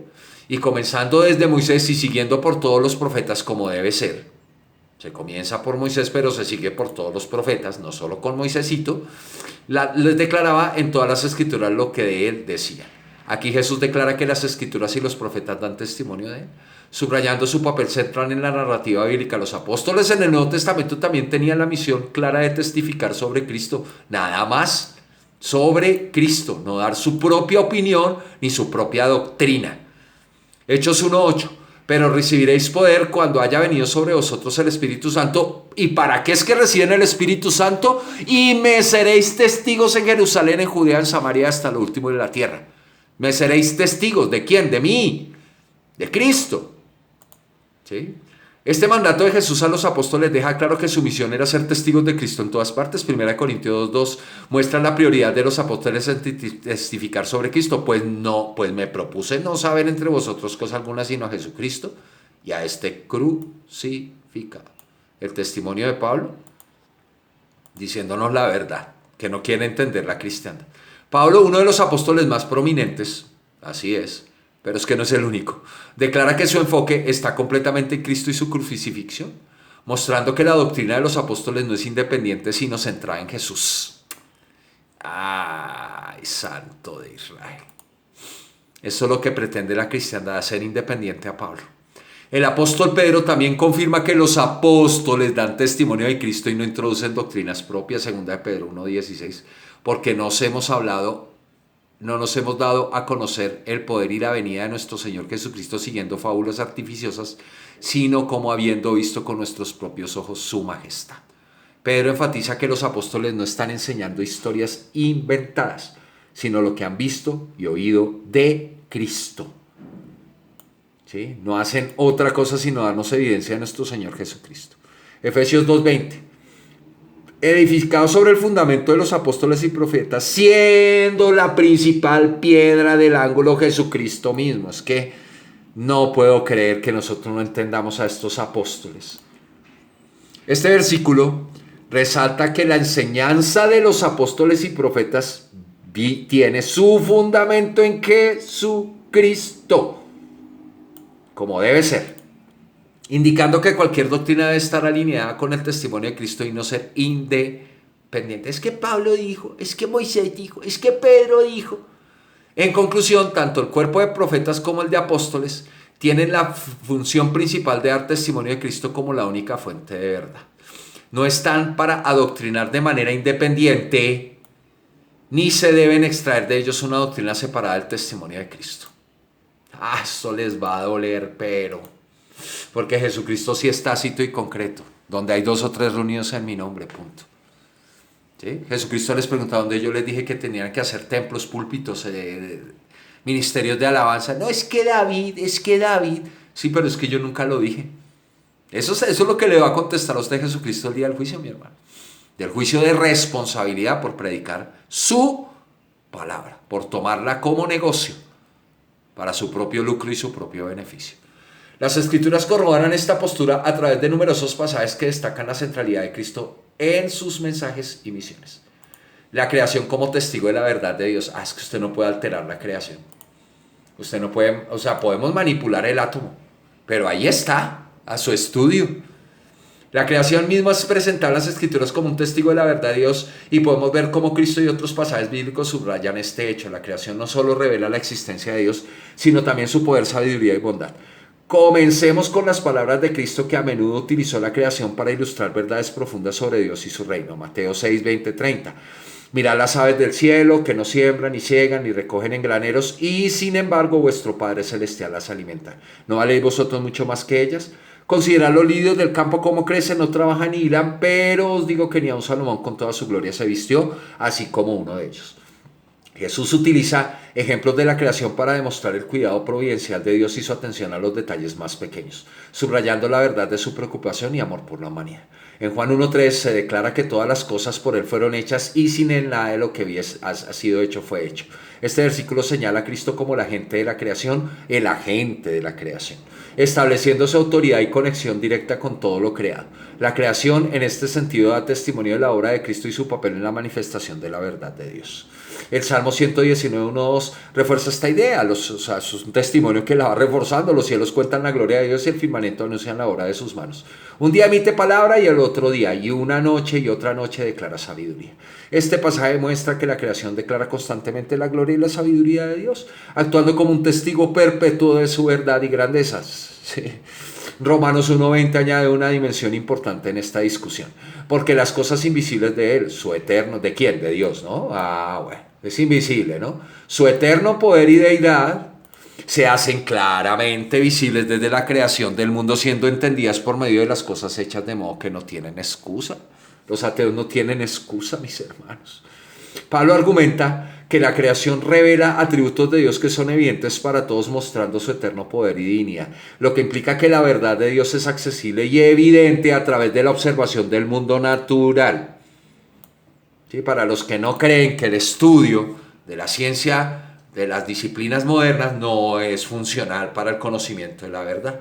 Y comenzando desde Moisés y siguiendo por todos los profetas como debe ser. Se comienza por Moisés, pero se sigue por todos los profetas, no solo con Moisésito. Les declaraba en todas las escrituras lo que de él decía. Aquí Jesús declara que las escrituras y los profetas dan testimonio de él, subrayando su papel central en la narrativa bíblica. Los apóstoles en el Nuevo Testamento también tenían la misión clara de testificar sobre Cristo, nada más sobre Cristo, no dar su propia opinión ni su propia doctrina. Hechos 1:8. Pero recibiréis poder cuando haya venido sobre vosotros el Espíritu Santo. ¿Y para qué es que reciben el Espíritu Santo? Y me seréis testigos en Jerusalén, en Judea, en Samaria, hasta lo último de la tierra. Me seréis testigos. ¿De quién? De mí. De Cristo. ¿Sí? Este mandato de Jesús a los apóstoles deja claro que su misión era ser testigos de Cristo en todas partes. 1 Corintios 2:2 muestra la prioridad de los apóstoles en testificar sobre Cristo. Pues me propuse no saber entre vosotros cosa alguna sino a Jesucristo y a este crucificado. El testimonio de Pablo diciéndonos la verdad, que no quiere entender la cristiandad. Pablo, uno de los apóstoles más prominentes, así es, pero es que no es el único, declara que su enfoque está completamente en Cristo y su crucifixión, mostrando que la doctrina de los apóstoles no es independiente, sino centrada en Jesús. ¡Ay, santo de Israel! Eso es lo que pretende la cristiandad, hacer independiente a Pablo. El apóstol Pedro también confirma que los apóstoles dan testimonio de Cristo y no introducen doctrinas propias, 2 de Pedro 1:16, porque no nos hemos dado a conocer el poder y la venida de nuestro Señor Jesucristo siguiendo fábulas artificiosas, sino como habiendo visto con nuestros propios ojos su majestad. Pedro enfatiza que los apóstoles no están enseñando historias inventadas, sino lo que han visto y oído de Cristo. ¿Sí? No hacen otra cosa sino darnos evidencia de nuestro Señor Jesucristo. Efesios 2:20. Edificado sobre el fundamento de los apóstoles y profetas, siendo la principal piedra del ángulo Jesucristo mismo. Es que no puedo creer que nosotros no entendamos a estos apóstoles. Este versículo resalta que la enseñanza de los apóstoles y profetas tiene su fundamento en Jesucristo, como debe ser, indicando que cualquier doctrina debe estar alineada con el testimonio de Cristo y no ser independiente. Es que Pablo dijo, es que Moisés dijo, es que Pedro dijo. En conclusión, tanto el cuerpo de profetas como el de apóstoles tienen la función principal de dar testimonio de Cristo como la única fuente de verdad. No están para adoctrinar de manera independiente, ni se deben extraer de ellos una doctrina separada del testimonio de Cristo. Esto les va a doler, pero... porque Jesucristo sí es tácito y concreto. Donde hay 2 o 3 reunidos en mi nombre, punto. ¿Sí? Jesucristo les preguntaba donde yo les dije que tenían que hacer templos, púlpitos, ministerios de alabanza. No, es que David. Sí, pero es que yo nunca lo dije. Eso es lo que le va a contestar a usted Jesucristo el día del juicio, mi hermano. Del juicio de responsabilidad por predicar su palabra, por tomarla como negocio para su propio lucro y su propio beneficio. Las Escrituras corroboran esta postura a través de numerosos pasajes que destacan la centralidad de Cristo en sus mensajes y misiones. La creación como testigo de la verdad de Dios. Es que usted no puede alterar la creación. Usted no puede, podemos manipular el átomo, pero ahí está, a su estudio. La creación misma es presentada en las Escrituras como un testigo de la verdad de Dios y podemos ver cómo Cristo y otros pasajes bíblicos subrayan este hecho. La creación no solo revela la existencia de Dios, sino también su poder, sabiduría y bondad. Comencemos con las palabras de Cristo que a menudo utilizó la creación para ilustrar verdades profundas sobre Dios y su reino. Mateo 6, 20, 30. Mirad las aves del cielo que no siembran ni ciegan ni recogen en graneros y sin embargo vuestro Padre Celestial las alimenta. ¿No valéis vosotros mucho más que ellas? Considerad los lirios del campo como crecen, no trabajan ni hilan, pero os digo que ni aun Salomón con toda su gloria se vistió así como uno de ellos. Jesús utiliza ejemplos de la creación para demostrar el cuidado providencial de Dios y su atención a los detalles más pequeños, subrayando la verdad de su preocupación y amor por la humanidad. En Juan 1:3 se declara que todas las cosas por Él fueron hechas y sin Él nada de lo que ha sido hecho fue hecho. Este versículo señala a Cristo como el agente de la creación, estableciendo su autoridad y conexión directa con todo lo creado. La creación en este sentido da testimonio de la obra de Cristo y su papel en la manifestación de la verdad de Dios. El Salmo 119:1-2 refuerza esta idea, es un testimonio que la va reforzando. Los cielos cuentan la gloria de Dios y el firmamento anuncian la obra de sus manos. Un día emite palabra y el otro día, y una noche y otra noche declara sabiduría. Este pasaje muestra que la creación declara constantemente la gloria y la sabiduría de Dios, actuando como un testigo perpetuo de su verdad y grandezas. Sí. Romanos 1:20 añade una dimensión importante en esta discusión, porque las cosas invisibles de Él, su eterno, ¿de quién? De Dios, ¿no? Bueno, es invisible, ¿no? Su eterno poder y deidad se hacen claramente visibles desde la creación del mundo, siendo entendidas por medio de las cosas hechas, de modo que no tienen excusa. Los ateos no tienen excusa, mis hermanos. Pablo argumenta que la creación revela atributos de Dios que son evidentes para todos, mostrando su eterno poder y dignidad, lo que implica que la verdad de Dios es accesible y evidente a través de la observación del mundo natural. ¿Sí? Para los que no creen que el estudio de la ciencia, de las disciplinas modernas, no es funcional para el conocimiento de la verdad.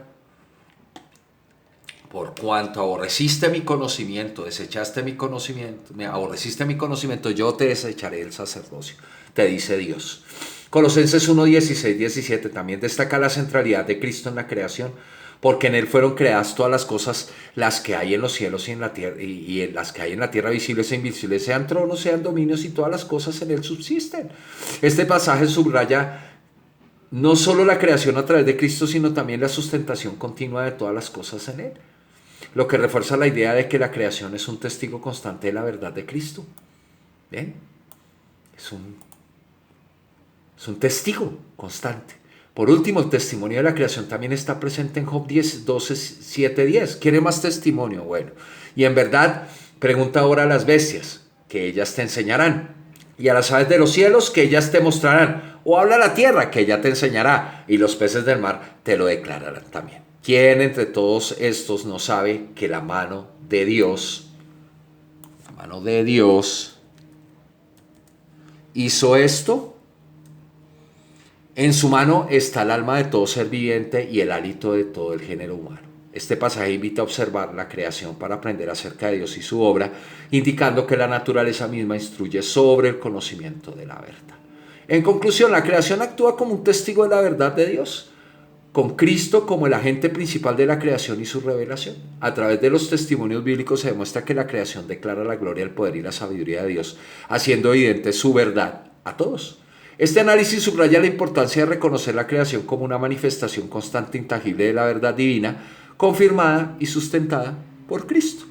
Por cuanto aborreciste mi conocimiento, desechaste mi conocimiento, aborreciste mi conocimiento, yo te desecharé el sacerdocio, te dice Dios. Colosenses 1:16-17 también destaca la centralidad de Cristo en la creación, porque en Él fueron creadas todas las cosas, las que hay en los cielos y en la tierra, y en las que hay en la tierra, visibles e invisibles, sean tronos, sean dominios, y todas las cosas en Él subsisten. Este pasaje subraya no solo la creación a través de Cristo, sino también la sustentación continua de todas las cosas en Él, lo que refuerza la idea de que la creación es un testigo constante de la verdad de Cristo. ¿Ven? Es un testigo constante. Por último, el testimonio de la creación también está presente en Job 12:7-10. ¿Quiere más testimonio? Bueno, y en verdad, pregunta ahora a las bestias, que ellas te enseñarán. y a las aves de los cielos, que ellas te mostrarán. O habla la tierra, que ella te enseñará, y los peces del mar te lo declararán también. ¿Quién entre todos estos no sabe que la mano de Dios hizo esto? En su mano está el alma de todo ser viviente y el hálito de todo el género humano. Este pasaje invita a observar la creación para aprender acerca de Dios y su obra, indicando que la naturaleza misma instruye sobre el conocimiento de la verdad. En conclusión, la creación actúa como un testigo de la verdad de Dios, con Cristo como el agente principal de la creación y su revelación. A través de los testimonios bíblicos se demuestra que la creación declara la gloria, el poder y la sabiduría de Dios, haciendo evidente su verdad a todos. Este análisis subraya la importancia de reconocer la creación como una manifestación constante e intangible de la verdad divina, confirmada y sustentada por Cristo.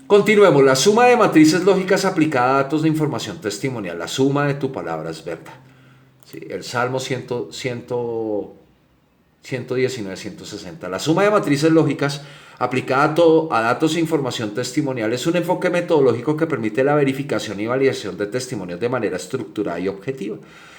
Continuemos. La suma de matrices lógicas aplicada a datos de información testimonial. La suma de tu palabra es verdad. Sí, el Salmo 119, 160. La suma de matrices lógicas aplicada a datos e información testimonial es un enfoque metodológico que permite la verificación y validación de testimonios de manera estructurada y objetiva.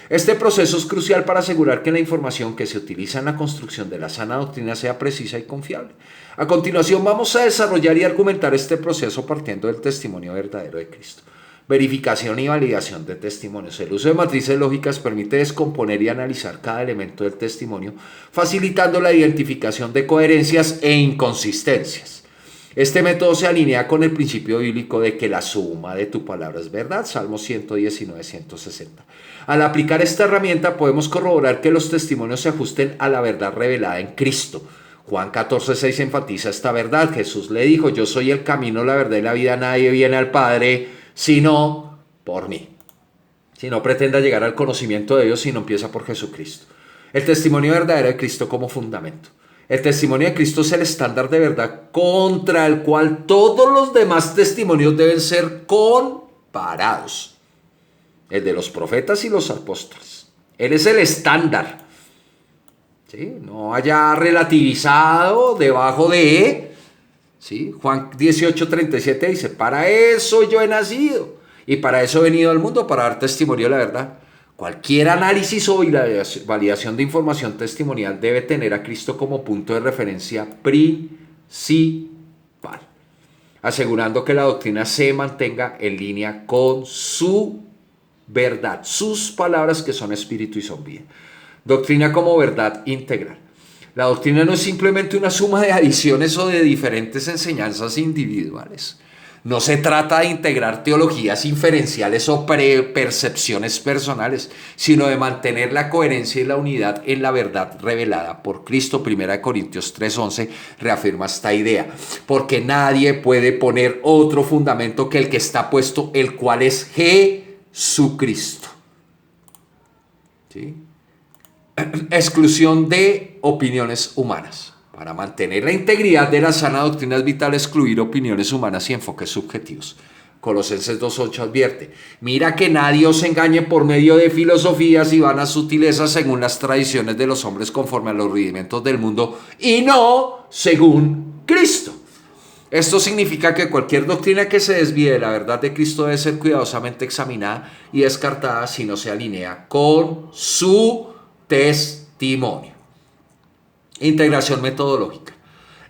Este proceso es crucial para asegurar que la información que se utiliza en la construcción de la sana doctrina sea precisa y confiable. A continuación vamos a desarrollar y argumentar este proceso partiendo del testimonio verdadero de Cristo. Verificación y validación de testimonios. El uso de matrices lógicas permite descomponer y analizar cada elemento del testimonio, facilitando la identificación de coherencias e inconsistencias. Este método se alinea con el principio bíblico de que la suma de tu palabra es verdad, Salmo 119, 160. Al aplicar esta herramienta podemos corroborar que los testimonios se ajusten a la verdad revelada en Cristo. Juan 14:6 enfatiza esta verdad. Jesús le dijo: yo soy el camino, la verdad y la vida, nadie viene al Padre sino por mí. Si no pretenda llegar al conocimiento de Dios, si no empieza por Jesucristo. El testimonio verdadero de Cristo como fundamento. El testimonio de Cristo es el estándar de verdad contra el cual todos los demás testimonios deben ser comparados. El de los profetas y los apóstoles. Él es el estándar. ¿Sí? No haya relativizado debajo de... ¿Sí? Juan 18:37 dice: para eso yo he nacido y para eso he venido al mundo, para dar testimonio de la verdad. Cualquier análisis o validación de información testimonial debe tener a Cristo como punto de referencia principal, asegurando que la doctrina se mantenga en línea con su verdad, sus palabras que son espíritu y son vida. Doctrina como verdad integral. La doctrina no es simplemente una suma de adiciones o de diferentes enseñanzas individuales. No se trata de integrar teologías inferenciales o percepciones personales, sino de mantener la coherencia y la unidad en la verdad revelada por Cristo. 1 Corintios 3:11 reafirma esta idea. Porque nadie puede poner otro fundamento que el que está puesto, el cual es Jesucristo. ¿Sí? Exclusión de opiniones humanas. Para mantener la integridad de la sana doctrina es vital excluir opiniones humanas y enfoques subjetivos. Colosenses 2:8 advierte: mira que nadie os engañe por medio de filosofías y vanas sutilezas según las tradiciones de los hombres conforme a los rudimentos del mundo y no según Cristo. Esto significa que cualquier doctrina que se desvíe de la verdad de Cristo debe ser cuidadosamente examinada y descartada si no se alinea con su testimonio. Integración metodológica.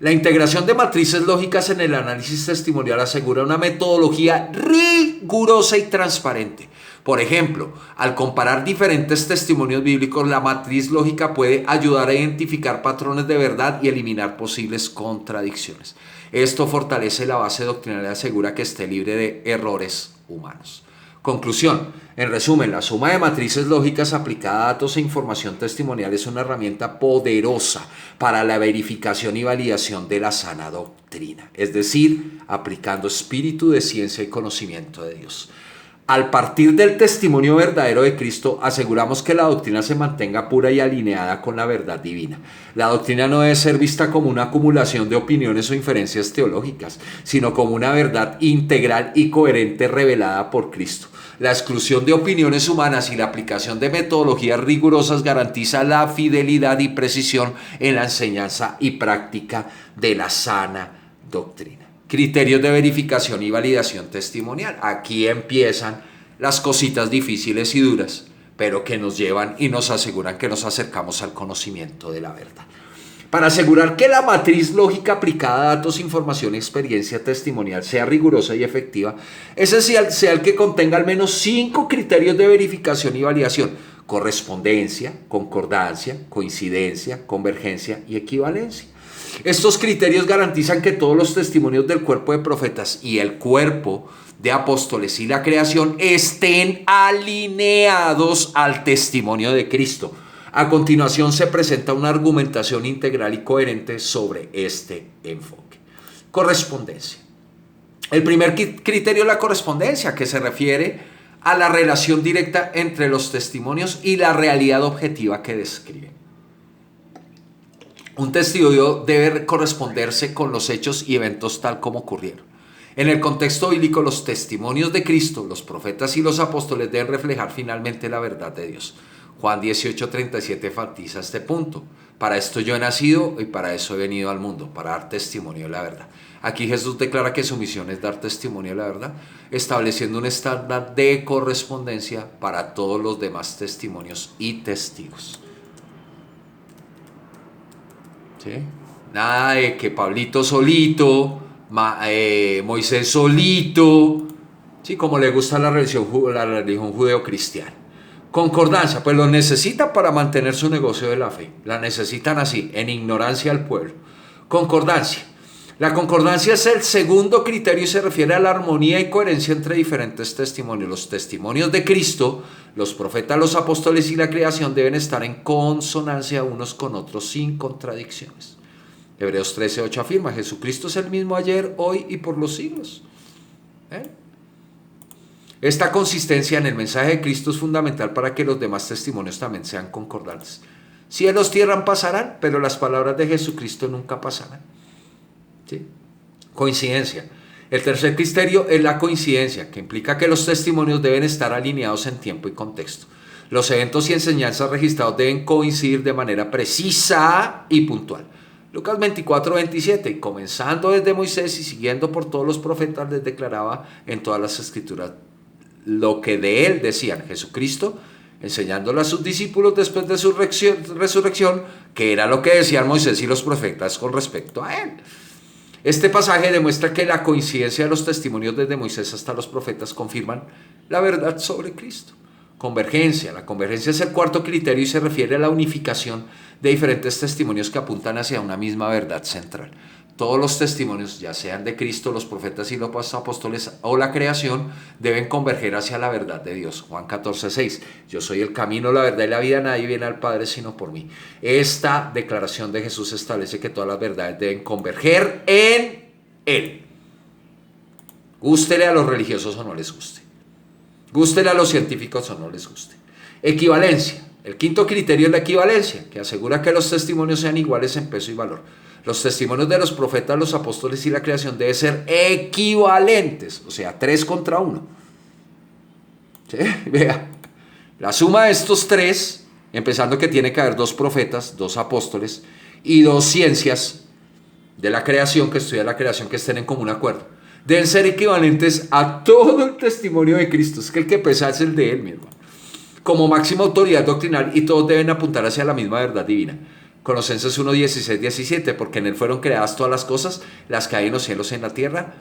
La integración de matrices lógicas en el análisis testimonial asegura una metodología rigurosa y transparente. Por ejemplo, al comparar diferentes testimonios bíblicos, la matriz lógica puede ayudar a identificar patrones de verdad y eliminar posibles contradicciones. Esto fortalece la base doctrinal y asegura que esté libre de errores humanos. Conclusión. En resumen, la suma de matrices lógicas aplicada a datos e información testimonial es una herramienta poderosa para la verificación y validación de la sana doctrina, es decir, aplicando espíritu de ciencia y conocimiento de Dios. Al partir del testimonio verdadero de Cristo, aseguramos que la doctrina se mantenga pura y alineada con la verdad divina. La doctrina no debe ser vista como una acumulación de opiniones o inferencias teológicas, sino como una verdad integral y coherente revelada por Cristo. La exclusión de opiniones humanas y la aplicación de metodologías rigurosas garantiza la fidelidad y precisión en la enseñanza y práctica de la sana doctrina. Criterios de verificación y validación testimonial. Aquí empiezan las cositas difíciles y duras, pero que nos llevan y nos aseguran que nos acercamos al conocimiento de la verdad. Para asegurar que la matriz lógica aplicada a datos, información y experiencia testimonial sea rigurosa y efectiva, es esencial que contenga al menos 5 criterios de verificación y validación: correspondencia, concordancia, coincidencia, convergencia y equivalencia. Estos criterios garantizan que todos los testimonios del cuerpo de profetas y el cuerpo de apóstoles y la creación estén alineados al testimonio de Cristo. A continuación se presenta una argumentación integral y coherente sobre este enfoque. Correspondencia. El primer criterio es la correspondencia, que se refiere a la relación directa entre los testimonios y la realidad objetiva que describe. Un testimonio debe corresponderse con los hechos y eventos tal como ocurrieron. En el contexto bíblico, los testimonios de Cristo, los profetas y los apóstoles deben reflejar finalmente la verdad de Dios. Juan 18:37 enfatiza este punto. Para esto yo he nacido y para eso he venido al mundo, para dar testimonio de la verdad. Aquí Jesús declara que su misión es dar testimonio de la verdad, estableciendo un estándar de correspondencia para todos los demás testimonios y testigos. ¿Sí? Nada de que Pablito solito, Moisés solito, ¿sí? Como le gusta la religión judeo-cristiana. Concordancia, pues lo necesitan para mantener su negocio de la fe. La necesitan así, en ignorancia al pueblo. Concordancia. La concordancia es el segundo criterio y se refiere a la armonía y coherencia entre diferentes testimonios. Los testimonios de Cristo, los profetas, los apóstoles y la creación deben estar en consonancia unos con otros sin contradicciones. Hebreos 13:8 afirma: Jesucristo es el mismo ayer, hoy y por los siglos. Esta consistencia en el mensaje de Cristo es fundamental para que los demás testimonios también sean concordantes. Cielos, tierra pasarán, pero las palabras de Jesucristo nunca pasarán. ¿Sí? Coincidencia. El tercer criterio es la coincidencia, que implica que los testimonios deben estar alineados en tiempo y contexto. Los eventos y enseñanzas registrados deben coincidir de manera precisa y puntual. Lucas 24:27, comenzando desde Moisés y siguiendo por todos los profetas, les declaraba en todas las escrituras lo que de él decían. Jesucristo, enseñándole a sus discípulos después de su resurrección, que era lo que decían Moisés y los profetas con respecto a él. Este pasaje demuestra que la coincidencia de los testimonios desde Moisés hasta los profetas confirman la verdad sobre Cristo. Convergencia. La convergencia es el cuarto criterio y se refiere a la unificación de diferentes testimonios que apuntan hacia una misma verdad central. Todos los testimonios, ya sean de Cristo, los profetas y los apóstoles o la creación, deben converger hacia la verdad de Dios. Juan 14:6, yo soy el camino, la verdad y la vida, nadie viene al Padre sino por mí. Esta declaración de Jesús establece que todas las verdades deben converger en Él. Gústele a los religiosos o no les guste. Gústele a los científicos o no les guste. Equivalencia. El quinto criterio es la equivalencia, que asegura que los testimonios sean iguales en peso y valor. Los testimonios de los profetas, los apóstoles y la creación deben ser equivalentes, o sea, 3 contra 1. ¿Sí? Vea, la suma de estos 3, empezando que tiene que haber 2 profetas, 2 apóstoles y 2 ciencias de la creación, que estudian la creación, que estén en común acuerdo, deben ser equivalentes a todo el testimonio de Cristo. Es que el que pesa es el de él, mi hermano, como máxima autoridad doctrinal, y todos deben apuntar hacia la misma verdad divina. Colosenses 1:16-17, porque en él fueron creadas todas las cosas, las que hay en los cielos y en la tierra,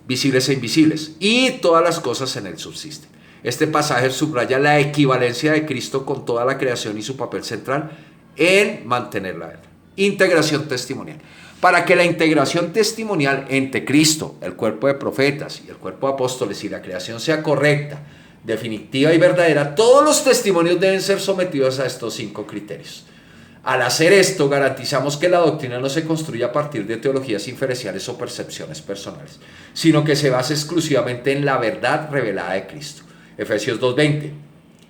visibles e invisibles, y todas las cosas en él subsisten. Este pasaje subraya la equivalencia de Cristo con toda la creación y su papel central en mantener la verdad. Integración testimonial. Para que la integración testimonial entre Cristo, el cuerpo de profetas y el cuerpo de apóstoles y la creación sea correcta, definitiva y verdadera, todos los testimonios deben ser sometidos a estos 5 criterios. Al hacer esto, garantizamos que la doctrina no se construye a partir de teologías inferenciales o percepciones personales, sino que se basa exclusivamente en la verdad revelada de Cristo. Efesios 2:20,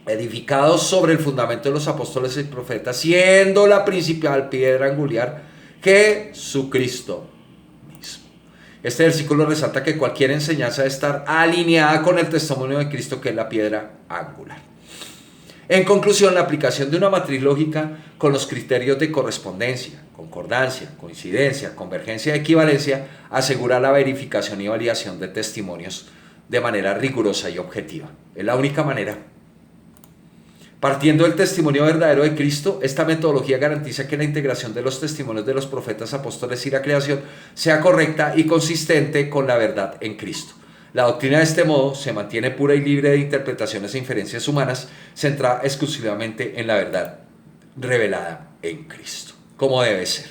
edificados sobre el fundamento de los apóstoles y profetas, siendo la principal piedra angular Jesucristo mismo. Este versículo resalta que cualquier enseñanza debe estar alineada con el testimonio de Cristo, que es la piedra angular. En conclusión, la aplicación de una matriz lógica con los criterios de correspondencia, concordancia, coincidencia, convergencia y equivalencia asegura la verificación y validación de testimonios de manera rigurosa y objetiva. Es la única manera. Partiendo del testimonio verdadero de Cristo, esta metodología garantiza que la integración de los testimonios de los profetas, apóstoles y la creación sea correcta y consistente con la verdad en Cristo. La doctrina de este modo se mantiene pura y libre de interpretaciones e inferencias humanas, centrada exclusivamente en la verdad revelada en Cristo, como debe ser.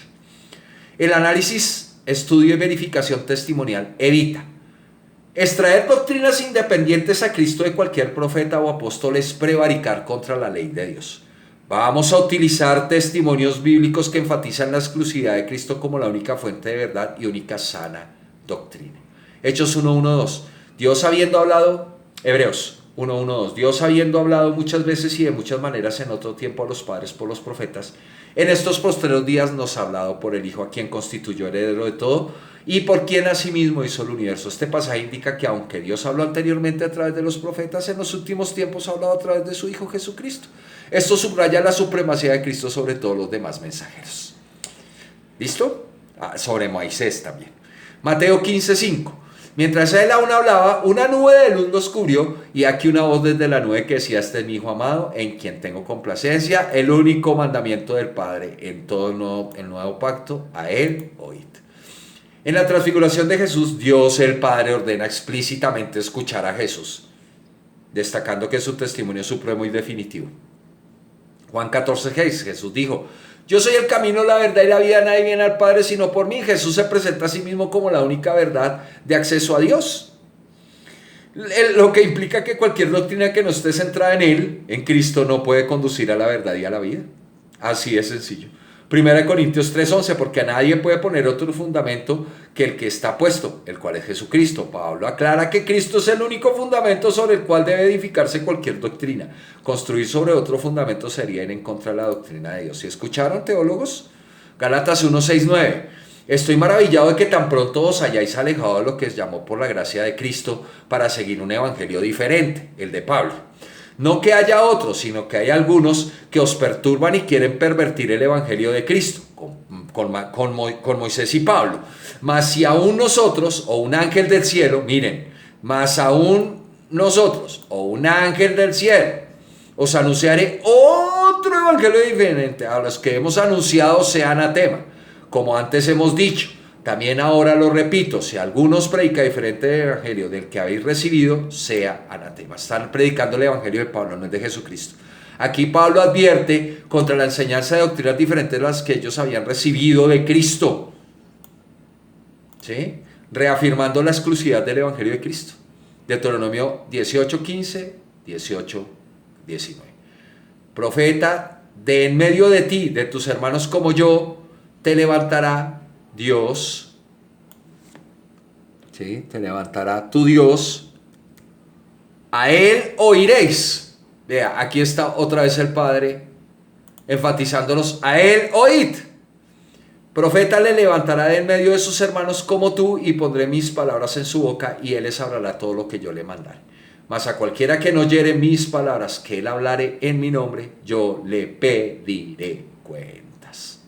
El análisis, estudio y verificación testimonial evita extraer doctrinas independientes a Cristo de cualquier profeta o apóstol es prevaricar contra la ley de Dios. Vamos a utilizar testimonios bíblicos que enfatizan la exclusividad de Cristo como la única fuente de verdad y única sana doctrina. Hechos 1:1-2. Dios habiendo hablado, Hebreos 1:1-2. Dios habiendo hablado muchas veces y de muchas maneras en otro tiempo a los padres por los profetas, en estos postreros días nos ha hablado por el Hijo, a quien constituyó heredero de todo y por quien asimismo hizo el universo. Este pasaje indica que aunque Dios habló anteriormente a través de los profetas, en los últimos tiempos ha hablado a través de su Hijo Jesucristo. Esto subraya la supremacía de Cristo sobre todos los demás mensajeros. ¿Listo? Sobre Moisés también. Mateo 15:5. Mientras él aún hablaba, una nube de luz los cubrió, y aquí una voz desde la nube que decía: este es mi Hijo amado, en quien tengo complacencia. El único mandamiento del Padre en todo el nuevo pacto, a él oíd. En la transfiguración de Jesús, Dios el Padre ordena explícitamente escuchar a Jesús, destacando que es su testimonio supremo y definitivo. Juan 14:6, Jesús dijo: yo soy el camino, la verdad y la vida, nadie viene al Padre sino por mí. Jesús se presenta a sí mismo como la única verdad de acceso a Dios. Lo que implica que cualquier doctrina que no esté centrada en Él, en Cristo, no puede conducir a la verdad y a la vida. Así es sencillo. 1 Corintios 3:11, porque a nadie puede poner otro fundamento que el que está puesto, el cual es Jesucristo. Pablo aclara que Cristo es el único fundamento sobre el cual debe edificarse cualquier doctrina. Construir sobre otro fundamento sería ir en contra de la doctrina de Dios. ¿Sí escucharon, teólogos? Gálatas 1:6-9. Estoy maravillado de que tan pronto os hayáis alejado de lo que os llamó por la gracia de Cristo para seguir un evangelio diferente, el de Pablo. No que haya otros, sino que hay algunos que os perturban y quieren pervertir el evangelio de Cristo, con Moisés y Pablo. Mas si aún nosotros, o un ángel del cielo, miren, mas aún nosotros, o un ángel del cielo, os anunciaré otro evangelio diferente a los que hemos anunciado, sea anatema. Como antes hemos dicho, también ahora lo repito, si alguno os predica diferente del evangelio del que habéis recibido, sea anatema. Están predicando el evangelio de Pablo, no es de Jesucristo. Aquí Pablo advierte contra la enseñanza de doctrinas diferentes de las que ellos habían recibido de Cristo, ¿sí? Reafirmando la exclusividad del evangelio de Cristo. Deuteronomio 18:15, 18:19. Profeta, de en medio de ti, de tus hermanos como yo, te levantará Dios, ¿sí? Te levantará tu Dios, a él oiréis. Vea, aquí está otra vez el Padre enfatizándonos: a él oíd. Profeta le levantará de en medio de sus hermanos como tú, y pondré mis palabras en su boca, y él les hablará todo lo que yo le mandare. Mas a cualquiera que no oyere mis palabras que él hablare en mi nombre, yo le pediré cuentas.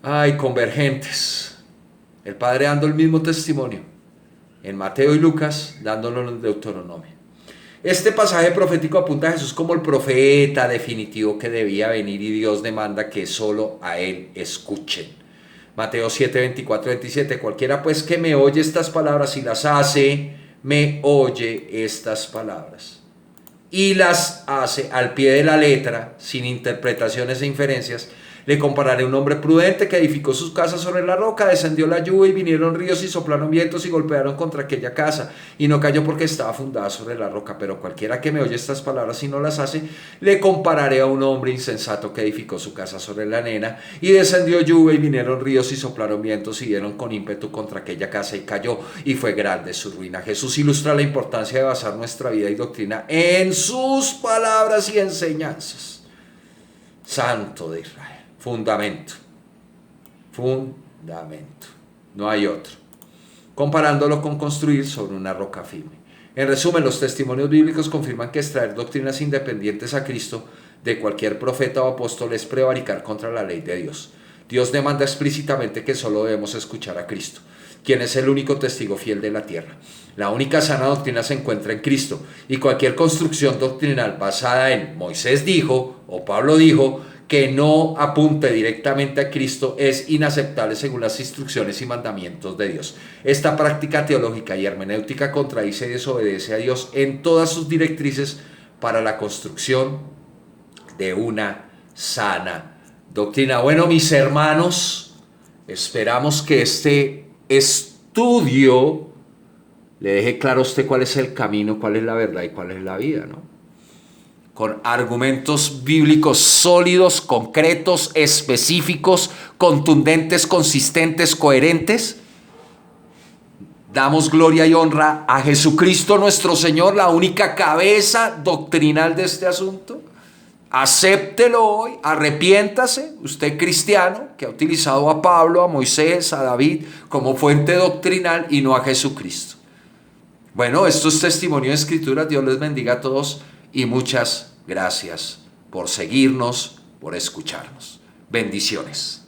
Ay, convergentes. El Padre dando el mismo testimonio en Mateo y Lucas, dándolo en Deuteronomio. Este pasaje profético apunta a Jesús como el profeta definitivo que debía venir, y Dios demanda que solo a él escuchen. Mateo 7:24-27. Cualquiera pues que me oye estas palabras y las hace, me oye estas palabras y las hace al pie de la letra, sin interpretaciones e inferencias, le compararé a un hombre prudente que edificó sus casas sobre la roca. Descendió la lluvia y vinieron ríos y soplaron vientos y golpearon contra aquella casa, y no cayó porque estaba fundada sobre la roca. Pero cualquiera que me oye estas palabras y no las hace, le compararé a un hombre insensato que edificó su casa sobre la arena, y descendió lluvia y vinieron ríos y soplaron vientos y dieron con ímpetu contra aquella casa, y cayó, y fue grande su ruina. Jesús ilustra la importancia de basar nuestra vida y doctrina en sus palabras y enseñanzas. Santo de Israel. Fundamento. No hay otro. Comparándolo con construir sobre una roca firme. En resumen, los testimonios bíblicos confirman que extraer doctrinas independientes a Cristo de cualquier profeta o apóstol es prevaricar contra la ley de Dios. Dios demanda explícitamente que solo debemos escuchar a Cristo, quien es el único testigo fiel de la tierra. La única sana doctrina se encuentra en Cristo, y cualquier construcción doctrinal basada en Moisés dijo o Pablo dijo que no apunte directamente a Cristo es inaceptable según las instrucciones y mandamientos de Dios. Esta práctica teológica y hermenéutica contradice y desobedece a Dios en todas sus directrices para la construcción de una sana doctrina. Bueno, mis hermanos, esperamos que este estudio le deje claro a usted cuál es el camino, cuál es la verdad y cuál es la vida, ¿no? Con argumentos bíblicos sólidos, concretos, específicos, contundentes, consistentes, coherentes. Damos gloria y honra a Jesucristo nuestro Señor, la única cabeza doctrinal de este asunto. Acéptelo hoy, arrepiéntase, usted cristiano que ha utilizado a Pablo, a Moisés, a David como fuente doctrinal y no a Jesucristo. Bueno, esto es Testimonio de Escrituras. Dios les bendiga a todos y muchas gracias por seguirnos, por escucharnos. Bendiciones.